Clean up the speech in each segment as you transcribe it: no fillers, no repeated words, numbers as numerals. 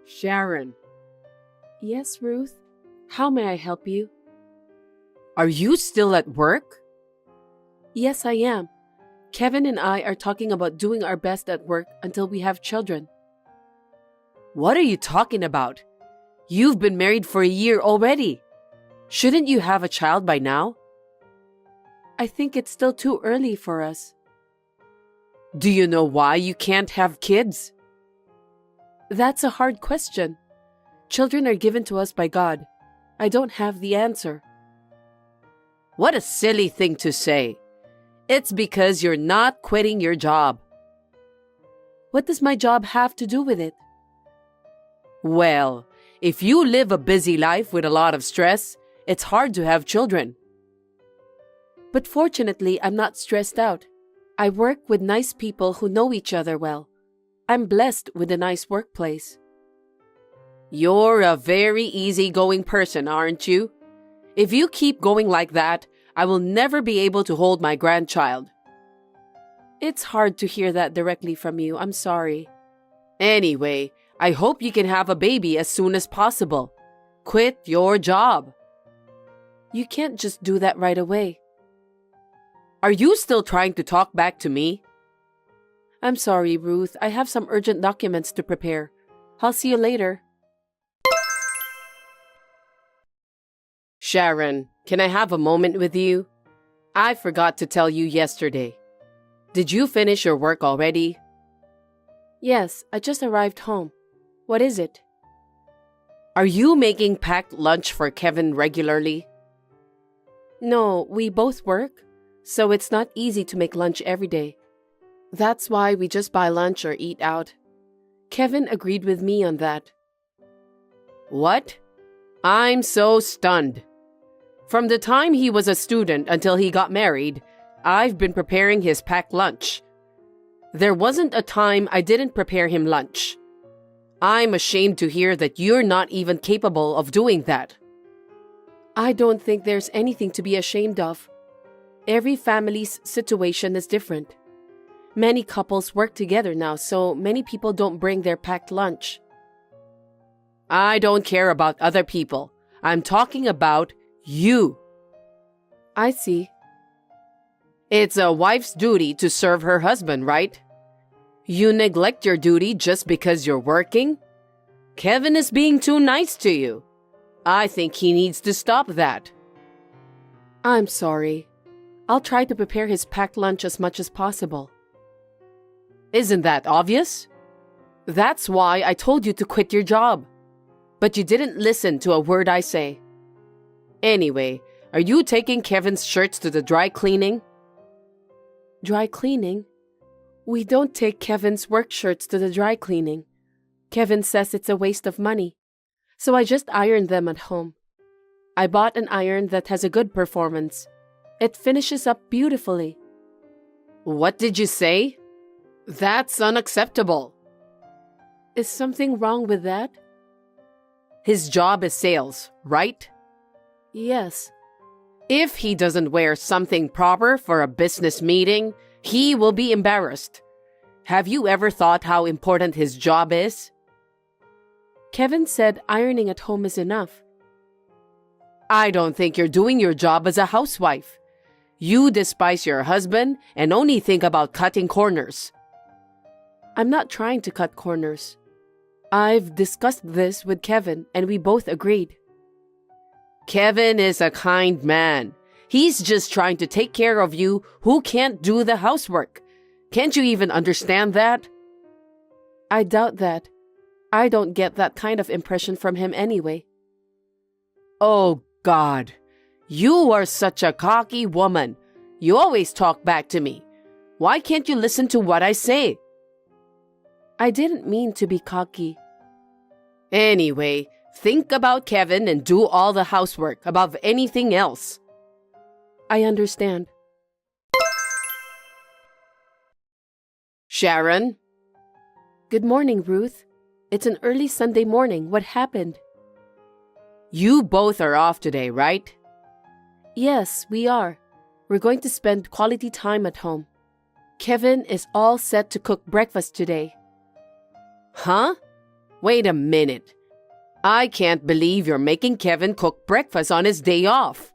Sharon, Yes, Ruth? How may I help you? are you still at work? Yes, I am. Kevin and I are talking about doing our best at work until we have children. What are you talking about? You've been married for a year already. Shouldn't you have a child by now? I think it's still too early for us. Do you know why you can't have kids? That's a hard question. Children are given to us by God. I don't have the answer. What a silly thing to say. It's because you're not quitting your job. What does my job have to do with it? Well, if you live a busy life with a lot of stress, it's hard to have children. But fortunately, I'm not stressed out. I work with nice people who know each other well. I'm blessed with a nice workplace. You're a very easygoing person, aren't you? If you keep going like that, I will never be able to hold my grandchild. It's hard to hear that directly from you. I'm sorry. Anyway, I hope you can have a baby as soon as possible. Quit your job. You can't just do that right away. Are you still trying to talk back to me? I'm sorry, Ruth. I have some urgent documents to prepare. I'll see you later. Sharon, can I have a moment with you? I forgot to tell you yesterday. Did you finish your work already? Yes, I just arrived home. What is it? Are you making packed lunch for Kevin regularly? No, we both work, so it's not easy to make lunch every day. That's why we just buy lunch or eat out. Kevin agreed with me on that. What? I'm so stunned. From the time he was a student until he got married, I've been preparing his packed lunch. There wasn't a time I didn't prepare him lunch. I'm ashamed to hear that you're not even capable of doing that. I don't think there's anything to be ashamed of. Every family's situation is different. Many couples work together now, so many people don't bring their packed lunch. I don't care about other people. I'm talking about you. I see. It's a wife's duty to serve her husband, right? You neglect your duty just because you're working? Kevin is being too nice to you. I think he needs to stop that. I'm sorry. I'll try to prepare his packed lunch as much as possible. Isn't that obvious? That's why I told you to quit your job. But you didn't listen to a word I say. Anyway, are you taking Kevin's shirts to the dry cleaning? Dry cleaning? We don't take Kevin's work shirts to the dry cleaning. Kevin says it's a waste of money, so I just iron them at home. I bought an iron that has a good performance. It finishes up beautifully. What did you say? That's unacceptable. Is something wrong with that? His job is sales, right? Yes. If he doesn't wear something proper for a business meeting, he will be embarrassed. Have you ever thought how important his job is? Kevin said ironing at home is enough. I don't think you're doing your job as a housewife. You despise your husband and only think about cutting corners. I'm not trying to cut corners. I've discussed this with Kevin and we both agreed. Kevin is a kind man. He's just trying to take care of you who can't do the housework. Can't you even understand that? I doubt that. I don't get that kind of impression from him anyway. Oh, God. You are such a cocky woman. You always talk back to me. Why can't you listen to what I say? I didn't mean to be cocky. Anyway, think about Kevin and do all the housework above anything else. I understand. Sharon? Good morning, Ruth. It's an early Sunday morning. What happened? You both are off today, right? Yes, we are. We're going to spend quality time at home. Kevin is all set to cook breakfast today. Huh? Wait a minute. I can't believe you're making Kevin cook breakfast on his day off.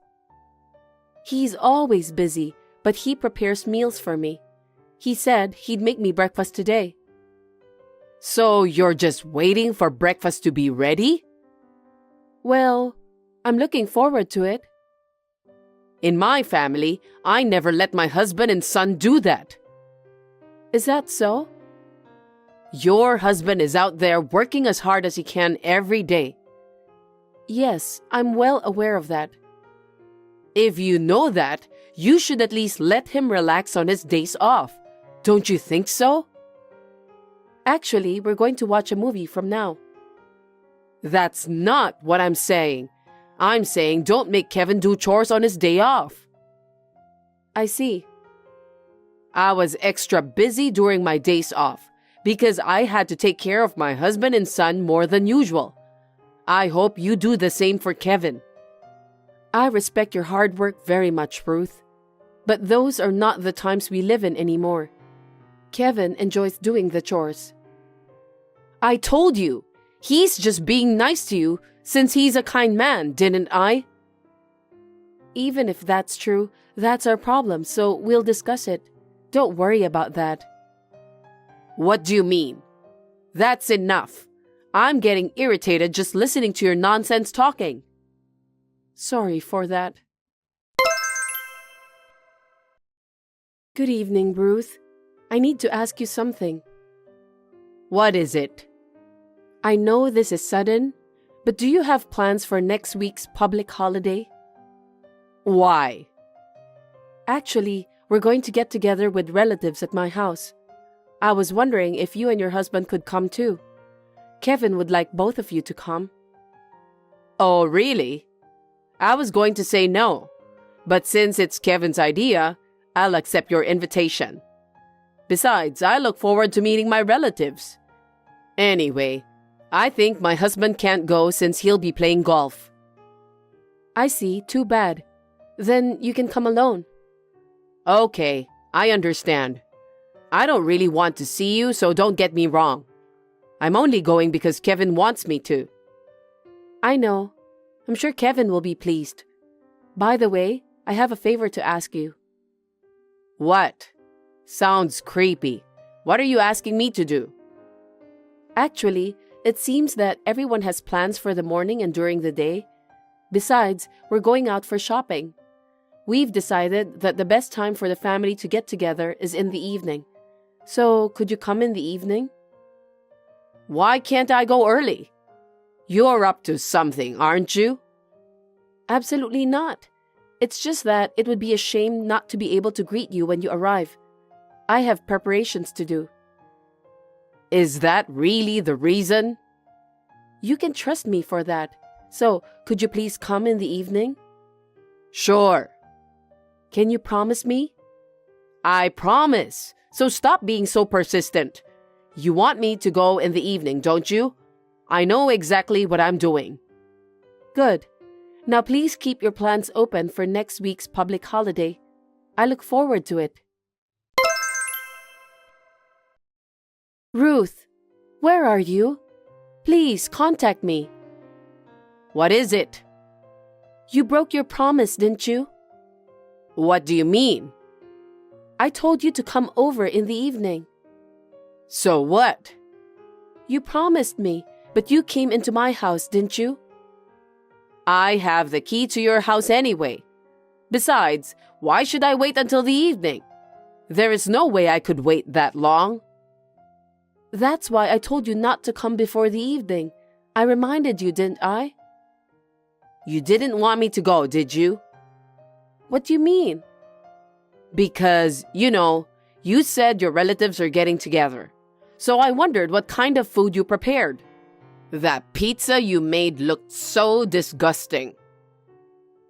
He's always busy, but he prepares meals for me. He said he'd make me breakfast today. So you're just waiting for breakfast to be ready? Well, I'm looking forward to it. In my family, I never let my husband and son do that. Is that so? Your husband is out there working as hard as he can every day. Yes, I'm well aware of that. If you know that, you should at least let him relax on his days off. Don't you think so? Actually, we're going to watch a movie from now. That's not what I'm saying. I'm saying don't make Kevin do chores on his day off. I see. I was extra busy during my days off because I had to take care of my husband and son more than usual. I hope you do the same for Kevin. I respect your hard work very much, Ruth. But those are not the times we live in anymore. Kevin enjoys doing the chores. I told you, he's just being nice to you since he's a kind man, didn't I? Even if that's true, that's our problem, so we'll discuss it. Don't worry about that. What do you mean? That's enough. I'm getting irritated just listening to your nonsense talking. Sorry for that. Good evening, Ruth. I need to ask you something. What is it? I know this is sudden, but do you have plans for next week's public holiday? Why? Actually, we're going to get together with relatives at my house. I was wondering if you and your husband could come too. Kevin would like both of you to come. Oh, really? I was going to say no, but since it's Kevin's idea, I'll accept your invitation. Besides, I look forward to meeting my relatives. Anyway, I think my husband can't go since he'll be playing golf. I see, too bad. Then you can come alone. Okay, I understand. I don't really want to see you, so don't get me wrong. I'm only going because Kevin wants me to. I know. I'm sure Kevin will be pleased. By the way, I have a favor to ask you. What? Sounds creepy. What are you asking me to do? Actually, it seems that everyone has plans for the morning and during the day. Besides, we're going out for shopping. We've decided that the best time for the family to get together is in the evening. So, could you come in the evening? Why can't I go early? You're up to something, aren't you? Absolutely not. It's just that it would be a shame not to be able to greet you when you arrive. I have preparations to do. Is that really the reason? You can trust me for that. So, could you please come in the evening? Sure. Can you promise me? I promise. So stop being so persistent. You want me to go in the evening, don't you? I know exactly what I'm doing. Good. Now please keep your plans open for next week's public holiday. I look forward to it. Ruth, where are you? Please contact me. What is it? You broke your promise, didn't you? What do you mean? I told you to come over in the evening. So what? You promised me, but you came into my house, didn't you? I have the key to your house anyway. Besides, why should I wait until the evening? There is no way I could wait that long. That's why I told you not to come before the evening. I reminded you, didn't I? You didn't want me to go, did you? What do you mean? Because, you said your relatives are getting together. So I wondered what kind of food you prepared. That pizza you made looked so disgusting.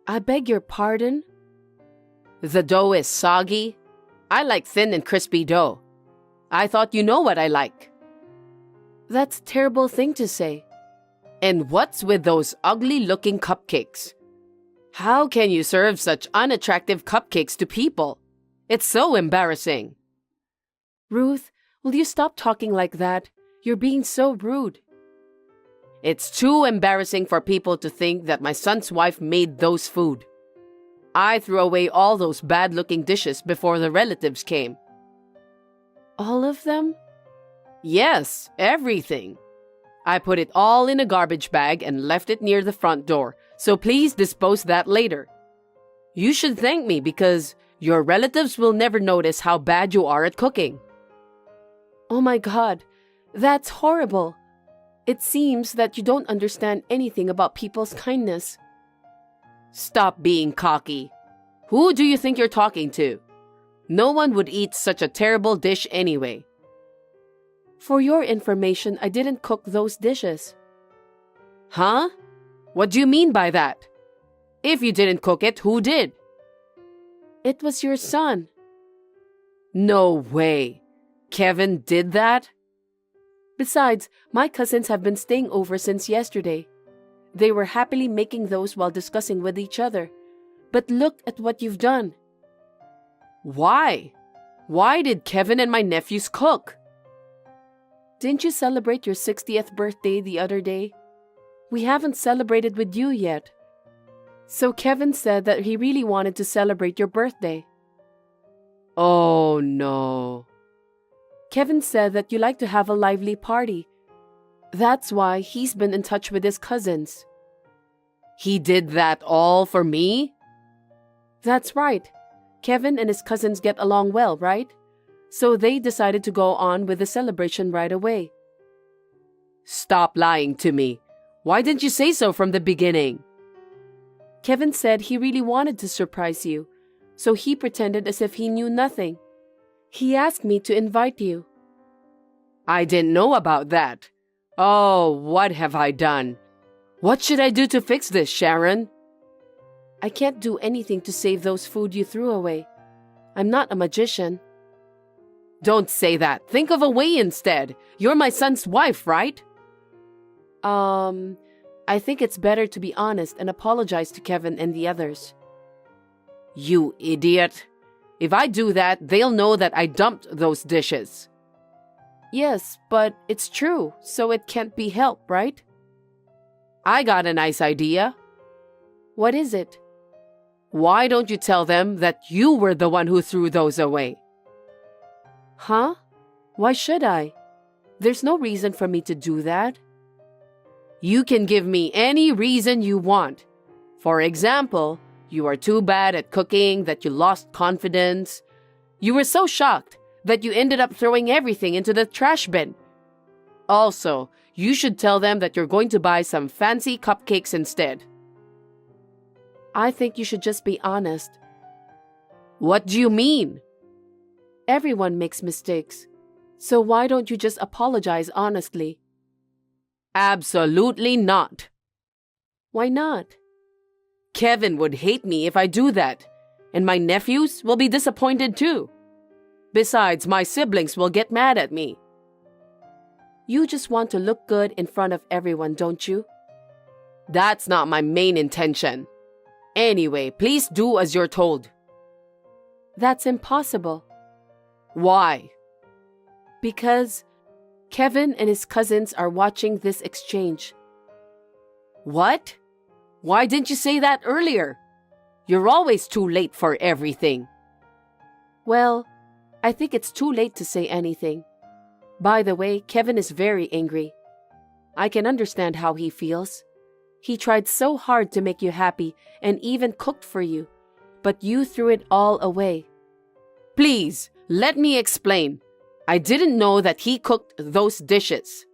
I beg your pardon? The dough is soggy. I like thin and crispy dough. I thought you know what I like. That's a terrible thing to say. And what's with those ugly-looking cupcakes? How can you serve such unattractive cupcakes to people? It's so embarrassing. Ruth, will you stop talking like that? You're being so rude. It's too embarrassing for people to think that my son's wife made those food. I threw away all those bad-looking dishes before the relatives came. All of them? Yes, everything. I put it all in a garbage bag and left it near the front door, so please dispose that later. You should thank me because your relatives will never notice how bad you are at cooking. Oh my God, that's horrible. It seems that you don't understand anything about people's kindness. Stop being cocky. Who do you think you're talking to? No one would eat such a terrible dish anyway. For your information, I didn't cook those dishes. Huh? What do you mean by that? If you didn't cook it, who did? It was your son. No way. Kevin did that? Besides, my cousins have been staying over since yesterday. They were happily making those while discussing with each other. But look at what you've done. Why? Why did Kevin and my nephews cook? Didn't you celebrate your 60th birthday the other day? We haven't celebrated with you yet. So Kevin said that he really wanted to celebrate your birthday. Oh no. Kevin said that you like to have a lively party. That's why he's been in touch with his cousins. He did that all for me? That's right. Kevin and his cousins get along well, right? So they decided to go on with the celebration right away. Stop lying to me. Why didn't you say so from the beginning? Kevin said he really wanted to surprise you, so he pretended as if he knew nothing. He asked me to invite you. I didn't know about that. Oh, what have I done? What should I do to fix this, Sharon? I can't do anything to save those food you threw away. I'm not a magician. Don't say that. Think of a way instead. You're my son's wife, right? I think it's better to be honest and apologize to Kevin and the others. You idiot. If I do that, they'll know that I dumped those dishes. Yes, but it's true, so it can't be helped, right? I got a nice idea. What is it? Why don't you tell them that you were the one who threw those away? Huh? Why should I? There's no reason for me to do that. You can give me any reason you want. For example, you are too bad at cooking that you lost confidence. You were so shocked that you ended up throwing everything into the trash bin. Also, you should tell them that you're going to buy some fancy cupcakes instead. I think you should just be honest. What do you mean? Everyone makes mistakes. So why don't you just apologize honestly? Absolutely not. Why not? Kevin would hate me if I do that, and my nephews will be disappointed too. Besides, my siblings will get mad at me. You just want to look good in front of everyone, don't you? That's not my main intention. Anyway, please do as you're told. That's impossible. Why? Because Kevin and his cousins are watching this exchange. What? Why didn't you say that earlier? You're always too late for everything. Well, I think it's too late to say anything. By the way, Kevin is very angry. I can understand how he feels. He tried so hard to make you happy and even cooked for you, but you threw it all away. Please, let me explain. I didn't know that he cooked those dishes.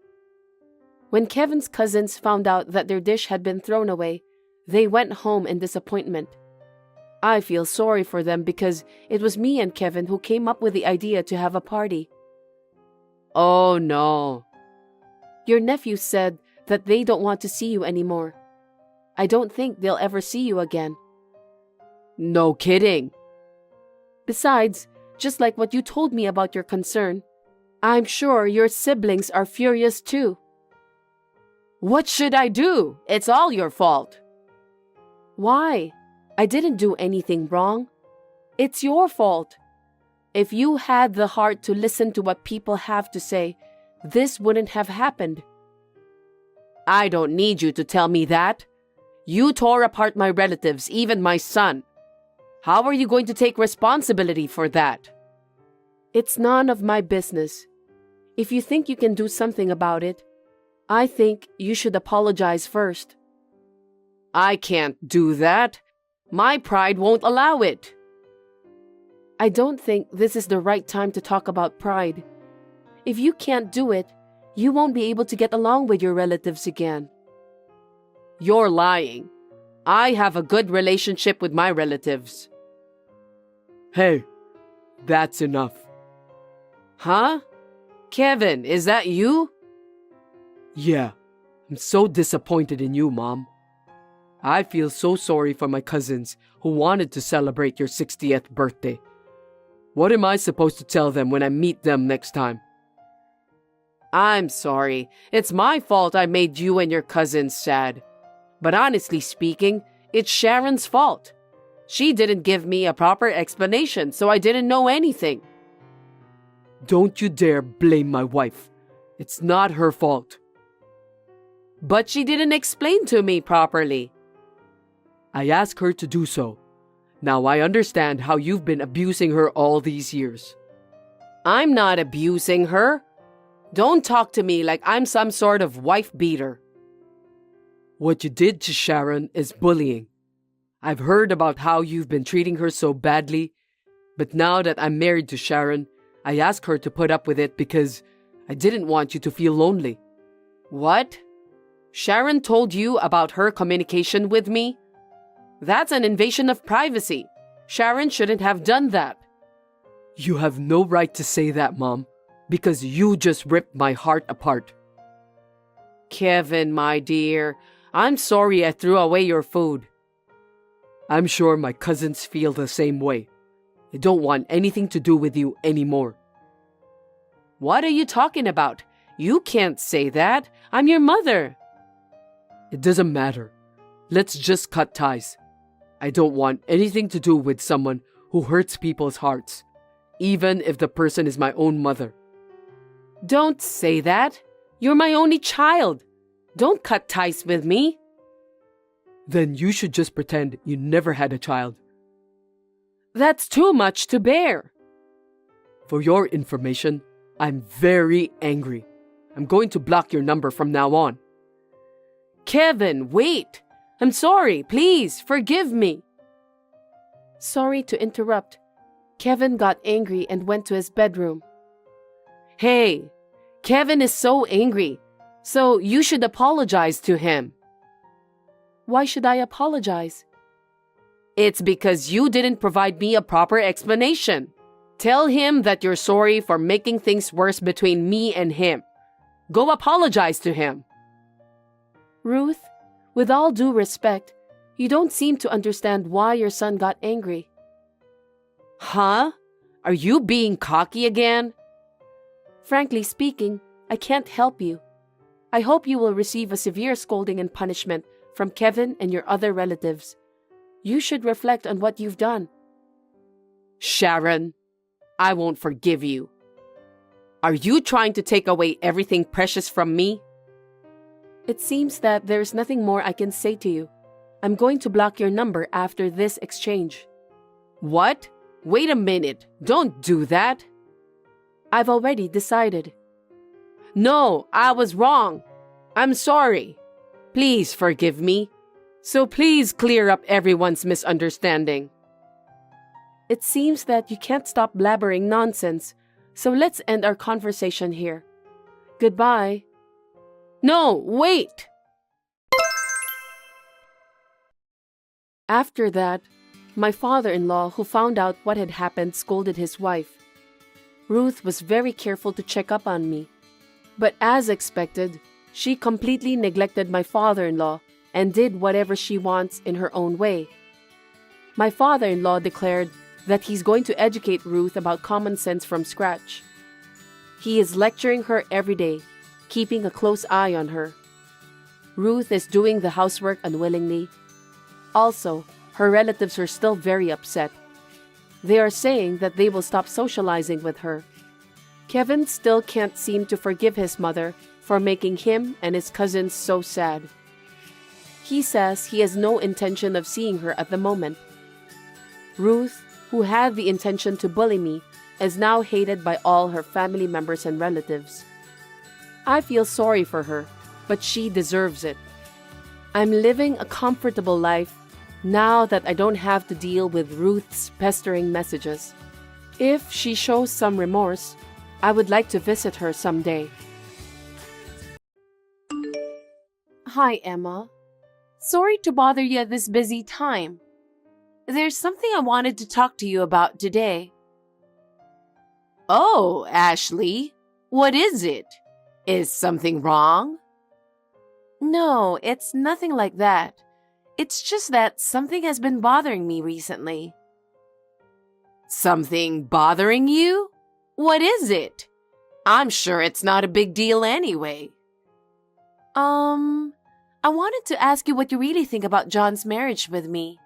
When Kevin's cousins found out that their dish had been thrown away, they went home in disappointment. I feel sorry for them because it was me and Kevin who came up with the idea to have a party. Oh no. Your nephew said that they don't want to see you anymore. I don't think they'll ever see you again. No kidding. Besides, just like what you told me about your concern, I'm sure your siblings are furious too. What should I do? It's all your fault. Why? I didn't do anything wrong. It's your fault. If you had the heart to listen to what people have to say, this wouldn't have happened. I don't need you to tell me that. You tore apart my relatives, even my son. How are you going to take responsibility for that? It's none of my business. If you think you can do something about it, I think you should apologize first. I can't do that. My pride won't allow it. I don't think this is the right time to talk about pride. If you can't do it, you won't be able to get along with your relatives again. You're lying. I have a good relationship with my relatives. Hey, that's enough. Huh? Kevin, is that you? Yeah, I'm so disappointed in you, Mom. I feel so sorry for my cousins who wanted to celebrate your 60th birthday. What am I supposed to tell them when I meet them next time? I'm sorry. It's my fault I made you and your cousins sad. But honestly speaking, it's Sharon's fault. She didn't give me a proper explanation, so I didn't know anything. Don't you dare blame my wife. It's not her fault. But she didn't explain to me properly. I asked her to do so. Now I understand how you've been abusing her all these years. I'm not abusing her. Don't talk to me like I'm some sort of wife beater. What you did to Sharon is bullying. I've heard about how you've been treating her so badly, but now that I'm married to Sharon, I asked her to put up with it because I didn't want you to feel lonely. What? Sharon told you about her communication with me? That's an invasion of privacy. Sharon shouldn't have done that. You have no right to say that, Mom, because you just ripped my heart apart. Kevin, my dear, I'm sorry I threw away your food. I'm sure my cousins feel the same way. I don't want anything to do with you anymore. What are you talking about? You can't say that. I'm your mother. It doesn't matter. Let's just cut ties. I don't want anything to do with someone who hurts people's hearts, even if the person is my own mother. Don't say that. You're my only child. Don't cut ties with me. Then you should just pretend you never had a child. That's too much to bear. For your information, I'm very angry. I'm going to block your number from now on. Kevin, wait. I'm sorry. Please, forgive me. Sorry to interrupt. Kevin got angry and went to his bedroom. Hey, Kevin is so angry, so you should apologize to him. Why should I apologize? It's because you didn't provide me a proper explanation. Tell him that you're sorry for making things worse between me and him. Go apologize to him. Ruth, with all due respect, you don't seem to understand why your son got angry. Huh? Are you being cocky again? Frankly speaking, I can't help you. I hope you will receive a severe scolding and punishment from Kevin and your other relatives. You should reflect on what you've done. Sharon, I won't forgive you. Are you trying to take away everything precious from me? It seems that there's nothing more I can say to you. I'm going to block your number after this exchange. What? Wait a minute. Don't do that. I've already decided. No, I was wrong. I'm sorry. Please forgive me. So please clear up everyone's misunderstanding. It seems that you can't stop blabbering nonsense, so let's end our conversation here. Goodbye. No, wait! After that, my father-in-law, who found out what had happened, scolded his wife. Ruth was very careful to check up on me, but as expected, she completely neglected my father-in-law and did whatever she wants in her own way. My father-in-law declared that he's going to educate Ruth about common sense from scratch. He is lecturing her every day, keeping a close eye on her. Ruth is doing the housework unwillingly. Also, her relatives are still very upset. They are saying that they will stop socializing with her. Kevin still can't seem to forgive his mother for making him and his cousins so sad. He says he has no intention of seeing her at the moment. Ruth, who had the intention to bully me, is now hated by all her family members and relatives. I feel sorry for her, but she deserves it. I'm living a comfortable life now that I don't have to deal with Ruth's pestering messages. If she shows some remorse, I would like to visit her someday. Hi, Emma. Sorry to bother you at this busy time. There's something I wanted to talk to you about today. Oh, Ashley, what is it? Is something wrong? No, it's nothing like that. It's just that something has been bothering me recently. Something bothering you? What is it? I'm sure it's not a big deal anyway. I wanted to ask you what you really think about John's marriage with me.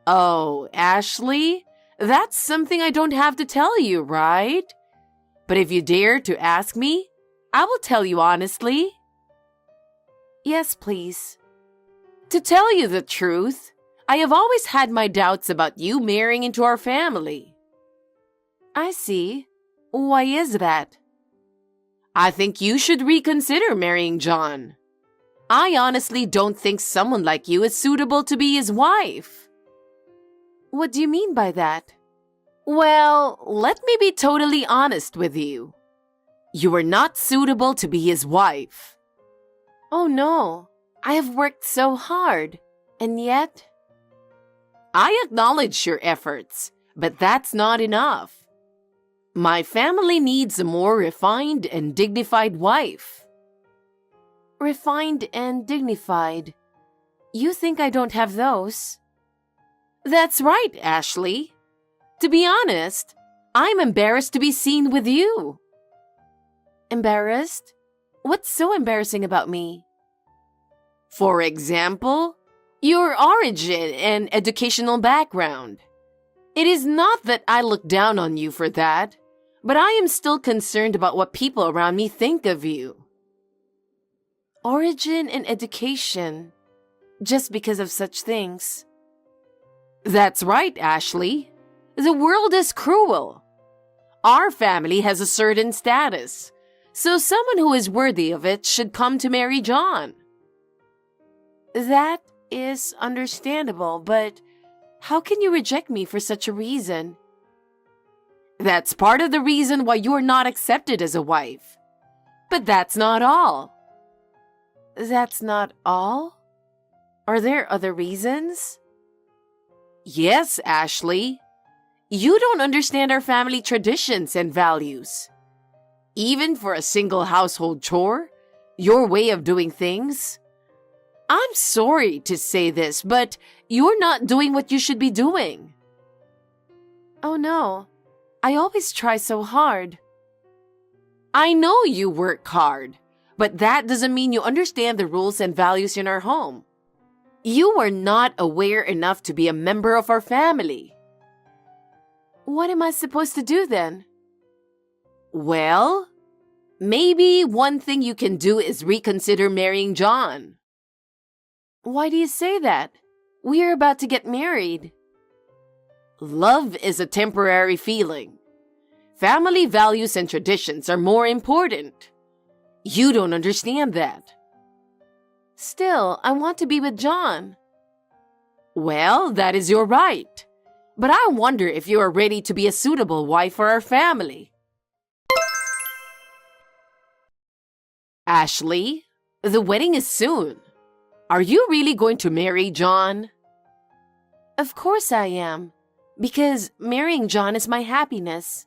Oh, Ashley, that's something I don't have to tell you, right? But if you dare to ask me, I will tell you honestly. Yes, please. To tell you the truth, I have always had my doubts about you marrying into our family. I see. Why is that? I think you should reconsider marrying John. I honestly don't think someone like you is suitable to be his wife. What do you mean by that? Well, let me be totally honest with you. You are not suitable to be his wife. Oh no, I have worked so hard, and yet... I acknowledge your efforts, but that's not enough. My family needs a more refined and dignified wife. Refined and dignified. You think I don't have those? That's right, Ashley. To be honest, I'm embarrassed to be seen with you. Embarrassed? What's so embarrassing about me? For example, your origin and educational background. It is not that I look down on you for that, but I am still concerned about what people around me think of you. Origin and education. Just because of such things. That's right, Ashley. The world is cruel. Our family has a certain status, so someone who is worthy of it should come to marry John. That is understandable, but how can you reject me for such a reason? That's part of the reason why you're not accepted as a wife. But that's not all. That's not all? Are there other reasons? Yes, Ashley. You don't understand our family traditions and values. Even for a single household chore, your way of doing things. I'm sorry to say this, but you're not doing what you should be doing. Oh no, I always try so hard. I know you work hard, but that doesn't mean you understand the rules and values in our home. You are not aware enough to be a member of our family. What am I supposed to do then? Well, maybe one thing you can do is reconsider marrying John. Why do you say that? We are about to get married. Love is a temporary feeling. Family values and traditions are more important. You don't understand that. Still, I want to be with John. Well, that is your right. But I wonder if you are ready to be a suitable wife for our family. Ashley, the wedding is soon. Are you really going to marry John? Of course I am, because marrying John is my happiness.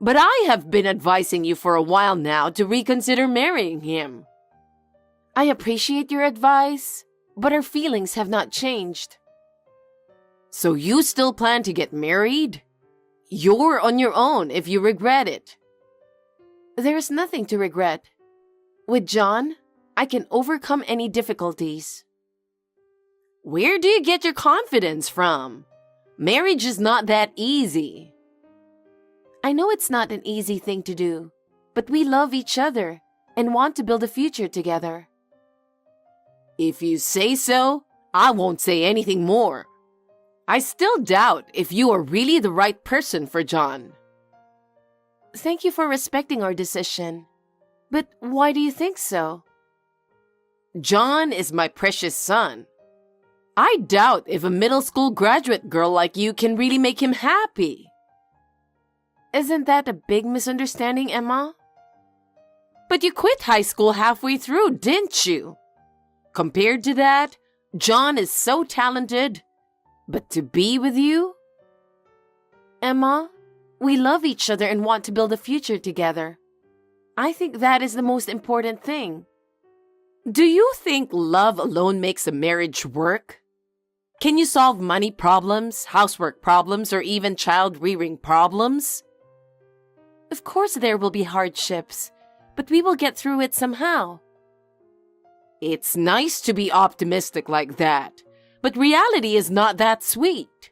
But I have been advising you for a while now to reconsider marrying him. I appreciate your advice, but our feelings have not changed. So you still plan to get married? You're on your own if you regret it. There is nothing to regret. With John, I can overcome any difficulties. Where do you get your confidence from? Marriage is not that easy. I know it's not an easy thing to do, but we love each other and want to build a future together. If you say so, I won't say anything more. I still doubt if you are really the right person for John. Thank you for respecting our decision. But why do you think so? John is my precious son. I doubt if a middle school graduate girl like you can really make him happy. Isn't that a big misunderstanding, Emma? But you quit high school halfway through, didn't you? Compared to that, John is so talented. But to be with you? Emma, we love each other and want to build a future together. I think that is the most important thing. Do you think love alone makes a marriage work? Can you solve money problems, housework problems, or even child-rearing problems? Of course there will be hardships, but we will get through it somehow. It's nice to be optimistic like that, but reality is not that sweet.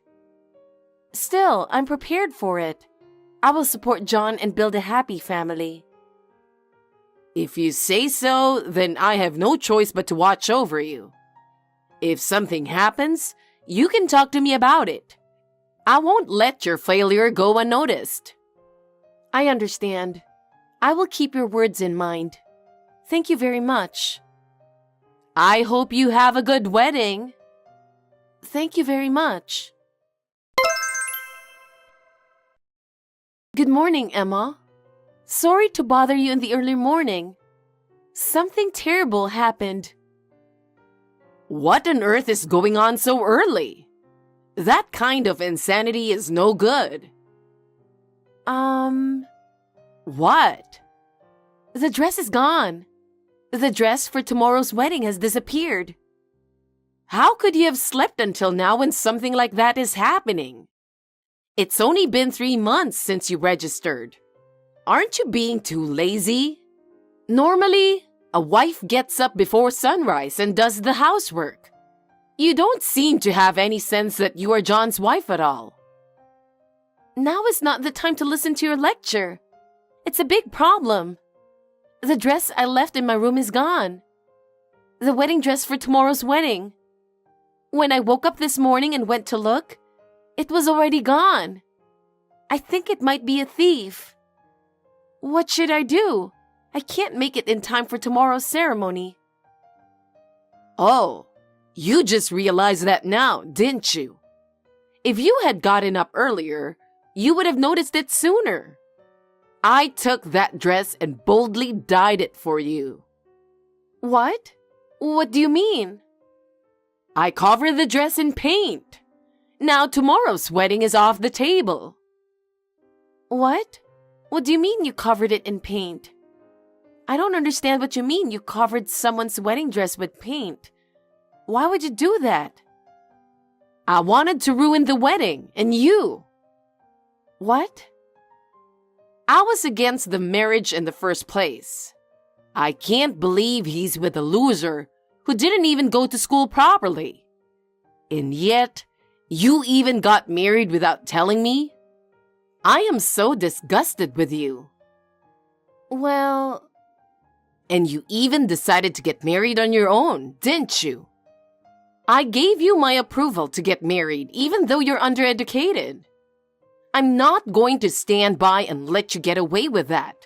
Still, I'm prepared for it. I will support John and build a happy family. If you say so, then I have no choice but to watch over you. If something happens, you can talk to me about it. I won't let your failure go unnoticed. I understand. I will keep your words in mind. Thank you very much. I hope you have a good wedding. Thank you very much. Good morning, Emma. Sorry to bother you in the early morning. Something terrible happened. What on earth is going on so early? That kind of insanity is no good. What? The dress is gone. The dress for tomorrow's wedding has disappeared. How could you have slept until now when something like that is happening? It's only been 3 months since you registered. Aren't you being too lazy? Normally, a wife gets up before sunrise and does the housework. You don't seem to have any sense that you are John's wife at all. Now is not the time to listen to your lecture. It's a big problem. The dress I left in my room is gone. The wedding dress for tomorrow's wedding. When I woke up this morning and went to look, it was already gone. I think it might be a thief. What should I do? I can't make it in time for tomorrow's ceremony. Oh, you just realized that now, didn't you? If you had gotten up earlier, you would have noticed it sooner. I took that dress and boldly dyed it for you. What? What do you mean? I covered the dress in paint. Now tomorrow's wedding is off the table. What? What do you mean you covered it in paint? I don't understand what you mean you covered someone's wedding dress with paint. Why would you do that? I wanted to ruin the wedding, and you. What? I was against the marriage in the first place. I can't believe he's with a loser who didn't even go to school properly. And yet, you even got married without telling me? I am so disgusted with you. Well... And you even decided to get married on your own, didn't you? I gave you my approval to get married, even though you're undereducated. I'm not going to stand by and let you get away with that.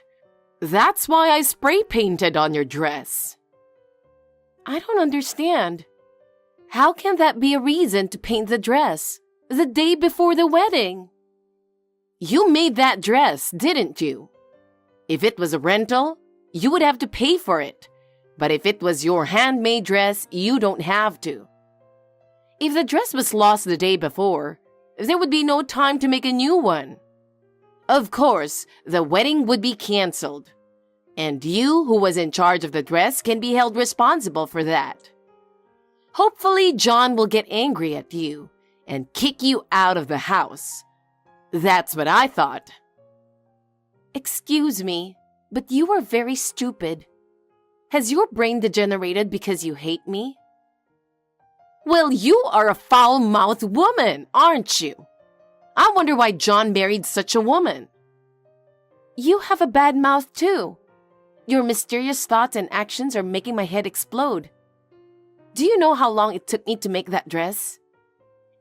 That's why I spray painted on your dress. I don't understand. How can that be a reason to paint the dress the day before the wedding? You made that dress, didn't you? If it was a rental, you would have to pay for it. But if it was your handmade dress, you don't have to. If the dress was lost the day before, there would be no time to make a new one. Of course, the wedding would be canceled. And you, who was in charge of the dress, can be held responsible for that. Hopefully, John will get angry at you and kick you out of the house. That's what I thought. Excuse me, but you are very stupid. Has your brain degenerated because you hate me? Well, you are a foul-mouthed woman, aren't you? I wonder why John married such a woman. You have a bad mouth too. Your mysterious thoughts and actions are making my head explode. Do you know how long it took me to make that dress?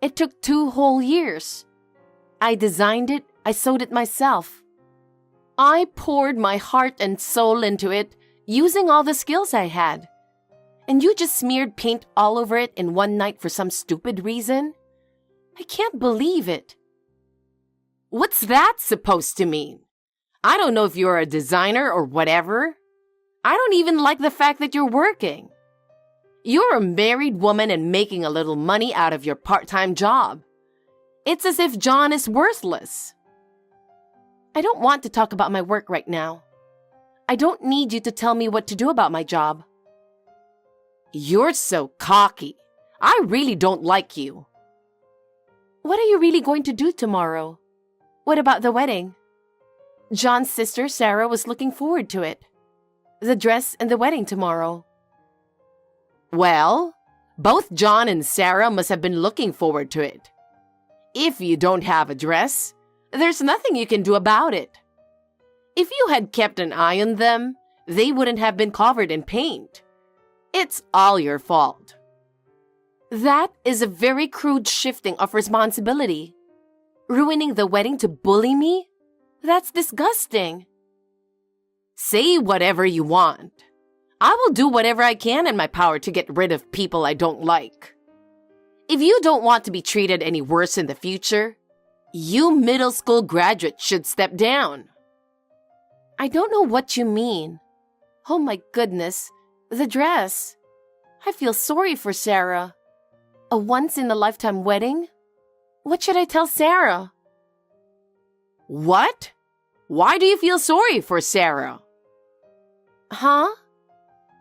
It took 2 whole years. I designed it, I sewed it myself. I poured my heart and soul into it, using all the skills I had. And you just smeared paint all over it in one night for some stupid reason? I can't believe it. What's that supposed to mean? I don't know if you're a designer or whatever. I don't even like the fact that you're working. You're a married woman and making a little money out of your part-time job. It's as if John is worthless. I don't want to talk about my work right now. I don't need you to tell me what to do about my job. You're so cocky. I really don't like you. What are you really going to do tomorrow? What about the wedding? John's sister, Sarah, was looking forward to it. The dress and the wedding tomorrow. Well, both John and Sarah must have been looking forward to it. If you don't have a dress, there's nothing you can do about it. If you had kept an eye on them, they wouldn't have been covered in paint. It's all your fault. That is a very crude shifting of responsibility. Ruining the wedding to bully me? That's disgusting. Say whatever you want. I will do whatever I can in my power to get rid of people I don't like. If you don't want to be treated any worse in the future, you middle school graduates should step down. I don't know what you mean. Oh my goodness, the dress. I feel sorry for Sarah. A once-in-a-lifetime wedding? What should I tell Sarah? What? Why do you feel sorry for Sarah? Huh?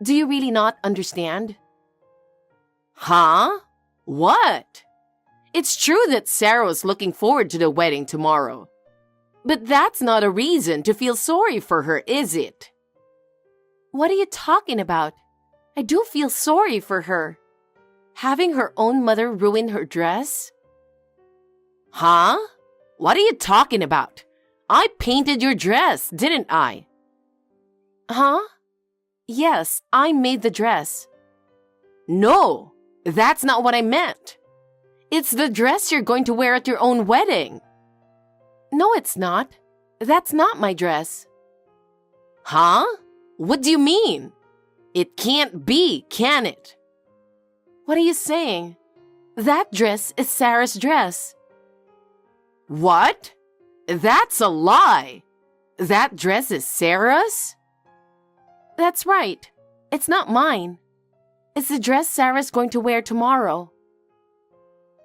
Do you really not understand? Huh? What? It's true that Sarah was looking forward to the wedding tomorrow. But that's not a reason to feel sorry for her, is it? What are you talking about? I do feel sorry for her. Having her own mother ruin her dress? Huh? What are you talking about? I painted your dress, didn't I? Huh? Yes, I made the dress. No, that's not what I meant. It's the dress you're going to wear at your own wedding. No, it's not. That's not my dress. Huh? What do you mean? It can't be, can it? What are you saying? That dress is Sarah's dress. What? That's a lie. That dress is Sarah's? That's right. It's not mine. It's the dress Sarah's going to wear tomorrow.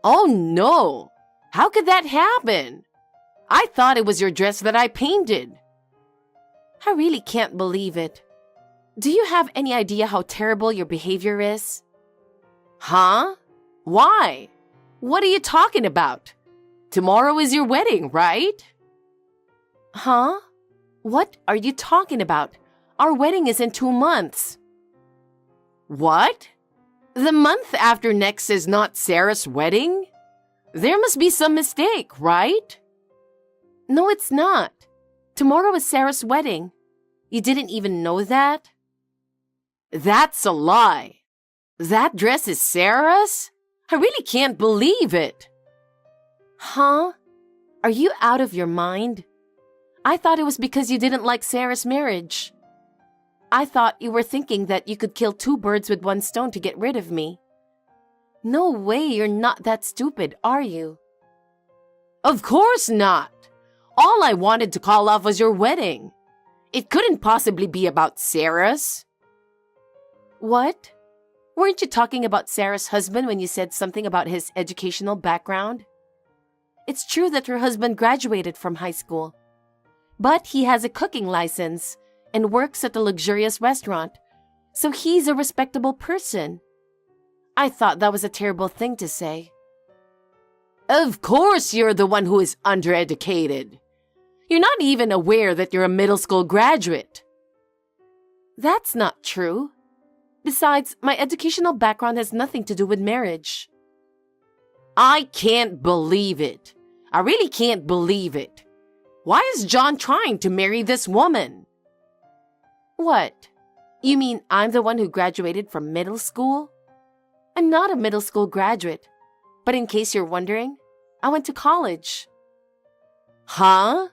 Oh no! How could that happen? I thought it was your dress that I painted. I really can't believe it. Do you have any idea how terrible your behavior is? Huh? Why? What are you talking about? Tomorrow is your wedding, right? Huh? What are you talking about? Our wedding is in 2 months. What? The month after next is not Sarah's wedding? There must be some mistake, right? No, it's not. Tomorrow is Sarah's wedding. You didn't even know that? That's a lie. That dress is Sarah's? I really can't believe it. Huh? Are you out of your mind? I thought it was because you didn't like Sarah's marriage. I thought you were thinking that you could kill 2 birds with 1 stone to get rid of me. No way, you're not that stupid, are you? Of course not. All I wanted to call off was your wedding. It couldn't possibly be about Sarah's. What? Weren't you talking about Sarah's husband when you said something about his educational background? It's true that her husband graduated from high school, but he has a cooking license and works at a luxurious restaurant, so he's a respectable person. I thought that was a terrible thing to say. Of course you're the one who is undereducated. You're not even aware that you're a middle school graduate. That's not true. Besides, my educational background has nothing to do with marriage. I can't believe it. I really can't believe it. Why is John trying to marry this woman? What? You mean I'm the one who graduated from middle school? I'm not a middle school graduate. But in case you're wondering, I went to college. Huh?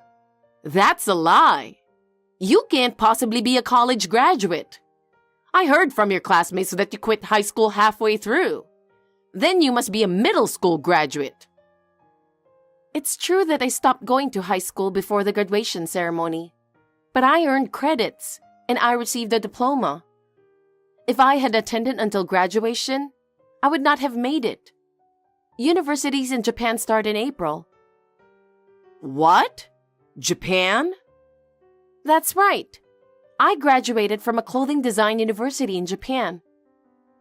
That's a lie. You can't possibly be a college graduate. I heard from your classmates that you quit high school halfway through. Then you must be a middle school graduate. It's true that I stopped going to high school before the graduation ceremony. But I earned credits, and I received a diploma. If I had attended until graduation, I would not have made it. Universities in Japan start in April. What? Japan? That's right. I graduated from a clothing design university in Japan.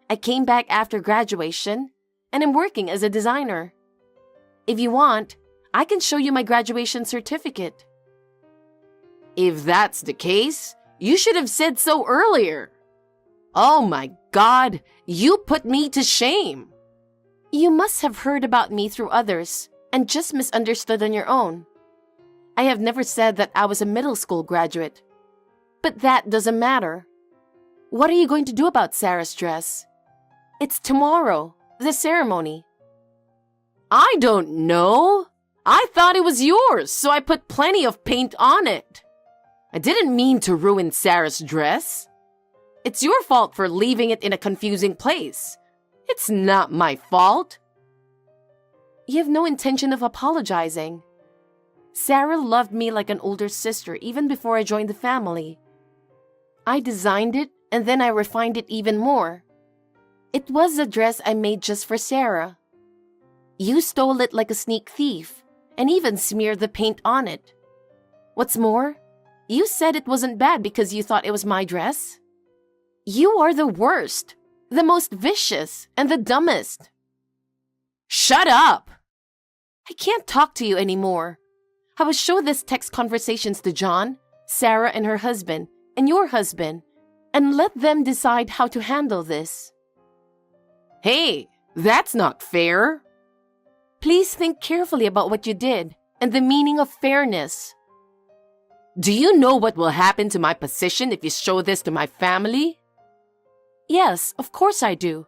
I came back after graduation, and am working as a designer. If you want, I can show you my graduation certificate. If that's the case, you should have said so earlier. Oh my God, you put me to shame. You must have heard about me through others and just misunderstood on your own. I have never said that I was a middle school graduate. But that doesn't matter. What are you going to do about Sarah's dress? It's tomorrow, the ceremony. I don't know. I thought it was yours, so I put plenty of paint on it. I didn't mean to ruin Sarah's dress. It's your fault for leaving it in a confusing place. It's not my fault. You have no intention of apologizing. Sarah loved me like an older sister even before I joined the family. I designed it and then I refined it even more. It was a dress I made just for Sarah. You stole it like a sneak thief and even smeared the paint on it. What's more, you said it wasn't bad because you thought it was my dress. You are the worst, the most vicious, and the dumbest. Shut up! I can't talk to you anymore. I will show this text conversations to John, Sarah and her husband, and your husband, and let them decide how to handle this. Hey, that's not fair. Please think carefully about what you did and the meaning of fairness. Do you know what will happen to my position if you show this to my family? Yes, of course I do.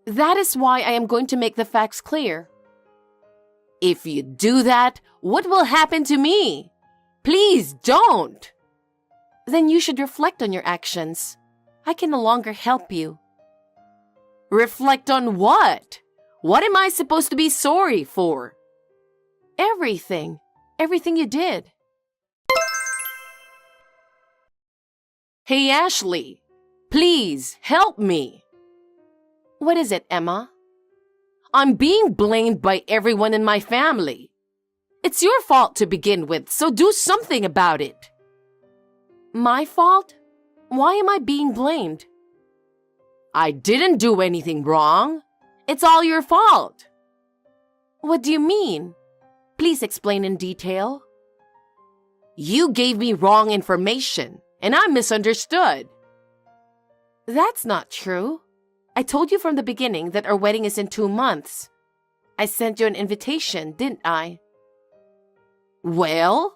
That is why I am going to make the facts clear. If you do that, what will happen to me? Please don't. Then you should reflect on your actions. I can no longer help you. Reflect on what? What am I supposed to be sorry for? Everything. Everything you did. Hey, Ashley, please help me. What is it, Emma? I'm being blamed by everyone in my family. It's your fault to begin with, so do something about it. My fault? Why am I being blamed? I didn't do anything wrong. It's all your fault. What do you mean? Please explain in detail. You gave me wrong information, and I misunderstood. That's not true. I told you from the beginning that our wedding is in 2 months. I sent you an invitation, didn't I? Well,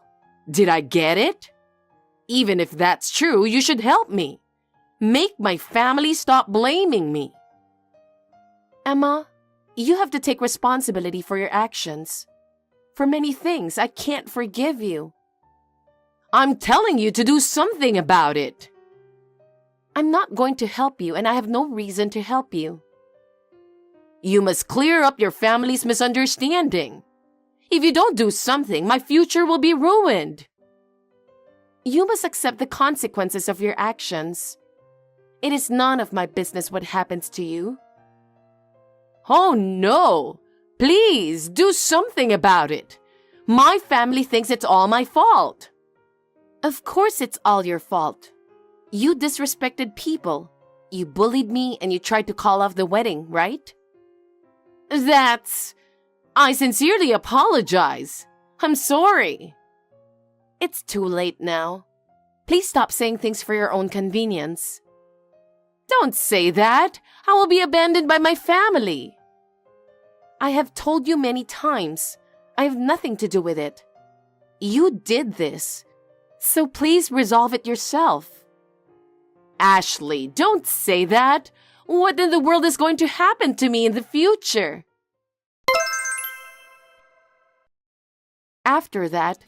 did I get it? Even if that's true, you should help me. Make my family stop blaming me. Emma, you have to take responsibility for your actions. For many things, I can't forgive you. I'm telling you to do something about it. I'm not going to help you, and I have no reason to help you. You must clear up your family's misunderstanding. If you don't do something, my future will be ruined. You must accept the consequences of your actions. It is none of my business what happens to you. Oh no! Please do something about it. My family thinks it's all my fault. Of course it's all your fault. You disrespected people. You bullied me and you tried to call off the wedding, right? I sincerely apologize. I'm sorry. It's too late now. Please stop saying things for your own convenience. Don't say that. I will be abandoned by my family. I have told you many times. I have nothing to do with it. You did this. So please resolve it yourself. Ashley, don't say that. What in the world is going to happen to me in the future? After that,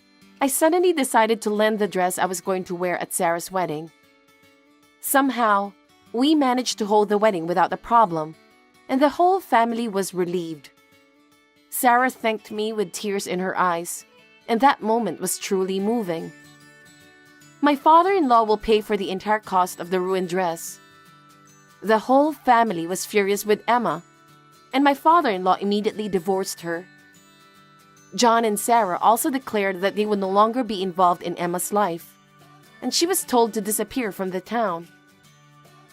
I suddenly decided to lend the dress I was going to wear at Sarah's wedding. Somehow, we managed to hold the wedding without a problem, and the whole family was relieved. Sarah thanked me with tears in her eyes, and that moment was truly moving. My father-in-law will pay for the entire cost of the ruined dress. The whole family was furious with Emma, and my father-in-law immediately divorced her. John and Sarah also declared that they would no longer be involved in Emma's life, and she was told to disappear from the town.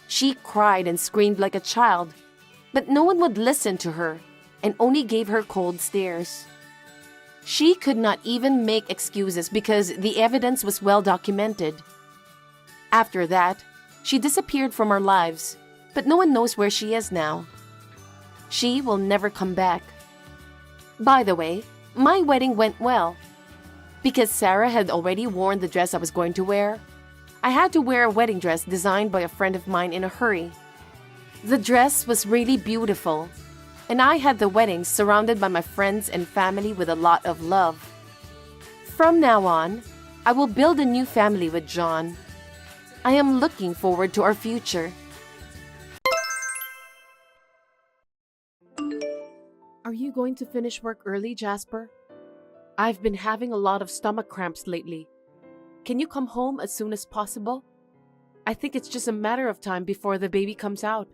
She cried and screamed like a child, but no one would listen to her and only gave her cold stares. She could not even make excuses because the evidence was well documented. After that, she disappeared from our lives, but no one knows where she is now. She will never come back. By the way, my wedding went well. Because Sarah had already worn the dress I was going to wear, I had to wear a wedding dress designed by a friend of mine in a hurry. The dress was really beautiful, and I had the wedding surrounded by my friends and family with a lot of love. From now on, I will build a new family with John. I am looking forward to our future. Are you going to finish work early, Jasper? I've been having a lot of stomach cramps lately. Can you come home as soon as possible? I think it's just a matter of time before the baby comes out.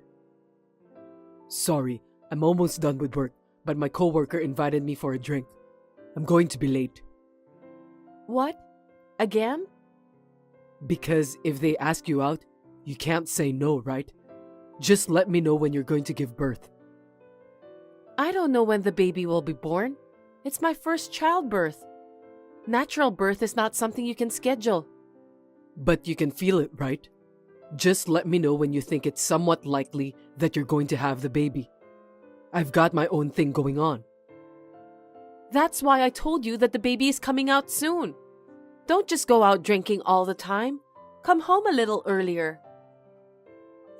Sorry, I'm almost done with work, but my coworker invited me for a drink. I'm going to be late. What? Again? Because if they ask you out, you can't say no, right? Just let me know when you're going to give birth. I don't know when the baby will be born. It's my first childbirth. Natural birth is not something you can schedule. But you can feel it, right? Just let me know when you think it's somewhat likely that you're going to have the baby. I've got my own thing going on. That's why I told you that the baby is coming out soon. Don't just go out drinking all the time. Come home a little earlier.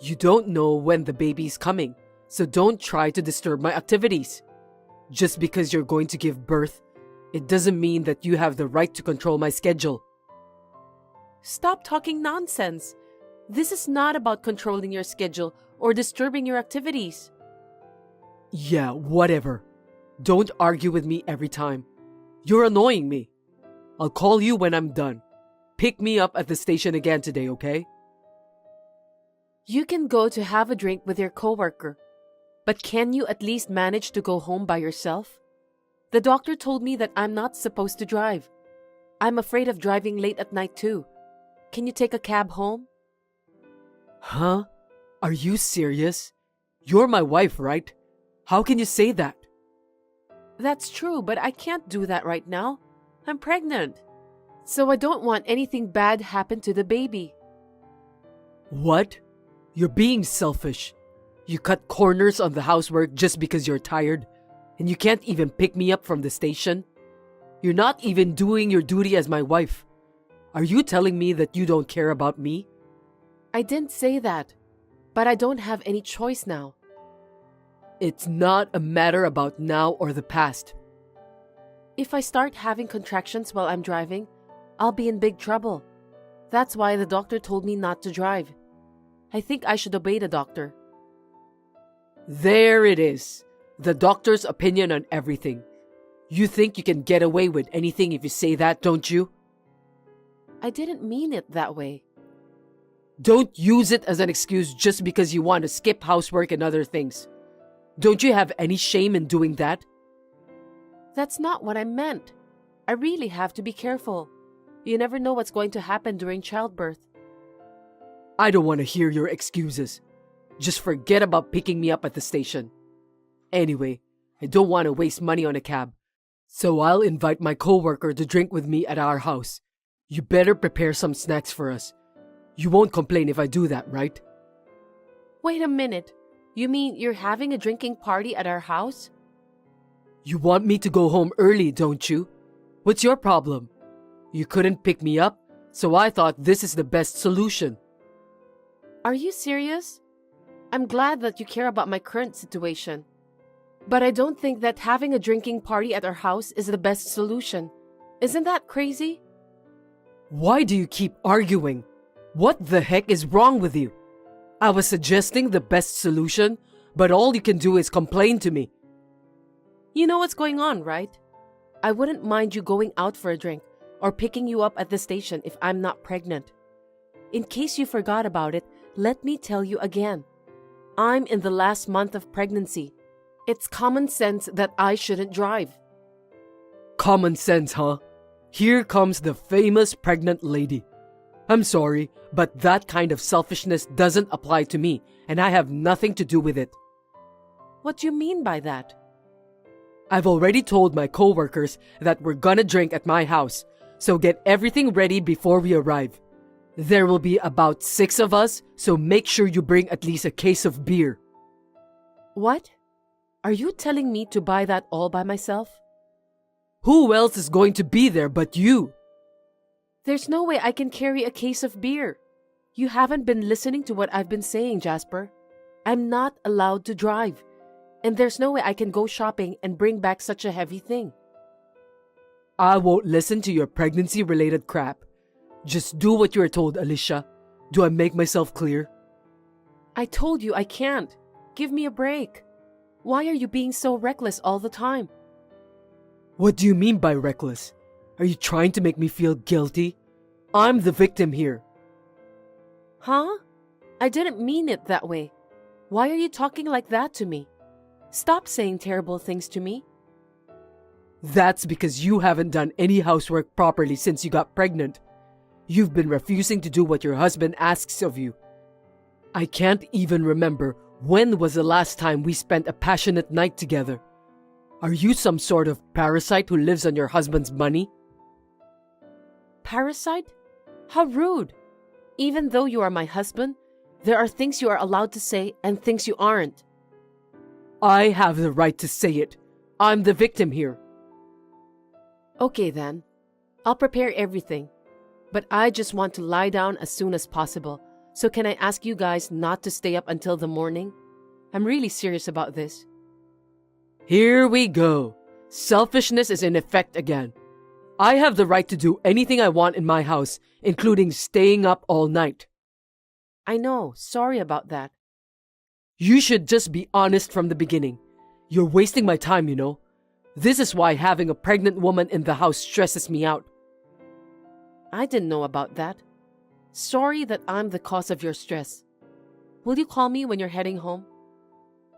You don't know when the baby's coming, so don't try to disturb my activities. Just because you're going to give birth, it doesn't mean that you have the right to control my schedule. Stop talking nonsense. This is not about controlling your schedule or disturbing your activities. Yeah, whatever. Don't argue with me every time. You're annoying me. I'll call you when I'm done. Pick me up at the station again today, okay? You can go to have a drink with your coworker, but can you at least manage to go home by yourself? The doctor told me that I'm not supposed to drive. I'm afraid of driving late at night too. Can you take a cab home? Huh? Are you serious? You're my wife, right? How can you say that? That's true, but I can't do that right now. I'm pregnant. So I don't want anything bad happen to the baby. What? You're being selfish. You cut corners on the housework just because you're tired, and you can't even pick me up from the station? You're not even doing your duty as my wife. Are you telling me that you don't care about me? I didn't say that, but I don't have any choice now. It's not a matter about now or the past. If I start having contractions while I'm driving, I'll be in big trouble. That's why the doctor told me not to drive. I think I should obey the doctor. There it is. The doctor's opinion on everything. You think you can get away with anything if you say that, don't you? I didn't mean it that way. Don't use it as an excuse just because you want to skip housework and other things. Don't you have any shame in doing that? That's not what I meant. I really have to be careful. You never know what's going to happen during childbirth. I don't want to hear your excuses. Just forget about picking me up at the station. Anyway, I don't want to waste money on a cab, so I'll invite my coworker to drink with me at our house. You better prepare some snacks for us. You won't complain if I do that, right? Wait a minute. You mean you're having a drinking party at our house? You want me to go home early, don't you? What's your problem? You couldn't pick me up, so I thought this is the best solution. Are you serious? I'm glad that you care about my current situation. But I don't think that having a drinking party at our house is the best solution. Isn't that crazy? Why do you keep arguing? What the heck is wrong with you? I was suggesting the best solution, but all you can do is complain to me. You know what's going on, right? I wouldn't mind you going out for a drink or picking you up at the station if I'm not pregnant. In case you forgot about it, let me tell you again. I'm in the last month of pregnancy. It's common sense that I shouldn't drive. Common sense, huh? Here comes the famous pregnant lady. I'm sorry, but that kind of selfishness doesn't apply to me, and I have nothing to do with it. What do you mean by that? I've already told my coworkers that we're gonna drink at my house, so get everything ready before we arrive. There will be about 6 of us, so make sure you bring at least a case of beer. What? Are you telling me to buy that all by myself? Who else is going to be there but you? There's no way I can carry a case of beer. You haven't been listening to what I've been saying, Jasper. I'm not allowed to drive. And there's no way I can go shopping and bring back such a heavy thing. I won't listen to your pregnancy-related crap. Just do what you are told, Alicia. Do I make myself clear? I told you I can't. Give me a break. Why are you being so reckless all the time? What do you mean by reckless? Are you trying to make me feel guilty? I'm the victim here. Huh? I didn't mean it that way. Why are you talking like that to me? Stop saying terrible things to me. That's because you haven't done any housework properly since you got pregnant. You've been refusing to do what your husband asks of you. I can't even remember when was the last time we spent a passionate night together. Are you some sort of parasite who lives on your husband's money? Parasite? How rude. Even though you are my husband, there are things you are allowed to say and things you aren't. I have the right to say it. I'm the victim here. Okay then. I'll prepare everything. But I just want to lie down as soon as possible. So can I ask you guys not to stay up until the morning? I'm really serious about this. Here we go. Selfishness is in effect again. I have the right to do anything I want in my house, including staying up all night. I know. Sorry about that. You should just be honest from the beginning. You're wasting my time, you know. This is why having a pregnant woman in the house stresses me out. I didn't know about that. Sorry that I'm the cause of your stress. Will you call me when you're heading home?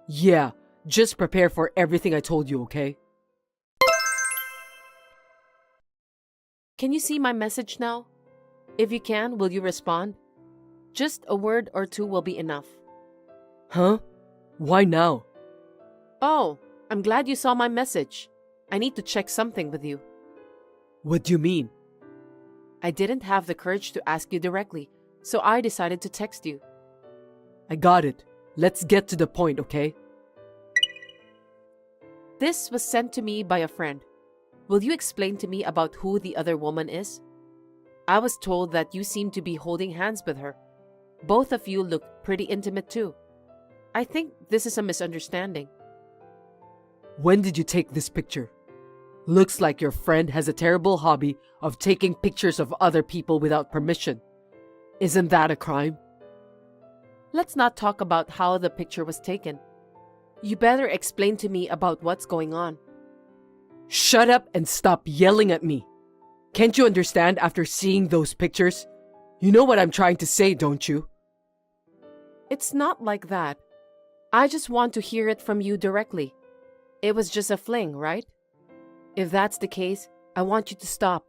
Yeah, just prepare for everything I told you, okay? Can you see my message now? If you can, will you respond? Just a word or two will be enough. Huh? Why now? Oh, I'm glad you saw my message. I need to check something with you. What do you mean? I didn't have the courage to ask you directly, so I decided to text you. I got it. Let's get to the point, okay? This was sent to me by a friend. Will you explain to me about who the other woman is? I was told that you seem to be holding hands with her. Both of you look pretty intimate too. I think this is a misunderstanding. When did you take this picture? Looks like your friend has a terrible hobby of taking pictures of other people without permission. Isn't that a crime? Let's not talk about how the picture was taken. You better explain to me about what's going on. Shut up and stop yelling at me. Can't you understand after seeing those pictures? You know what I'm trying to say, don't you? It's not like that. I just want to hear it from you directly. It was just a fling, right? If that's the case, I want you to stop.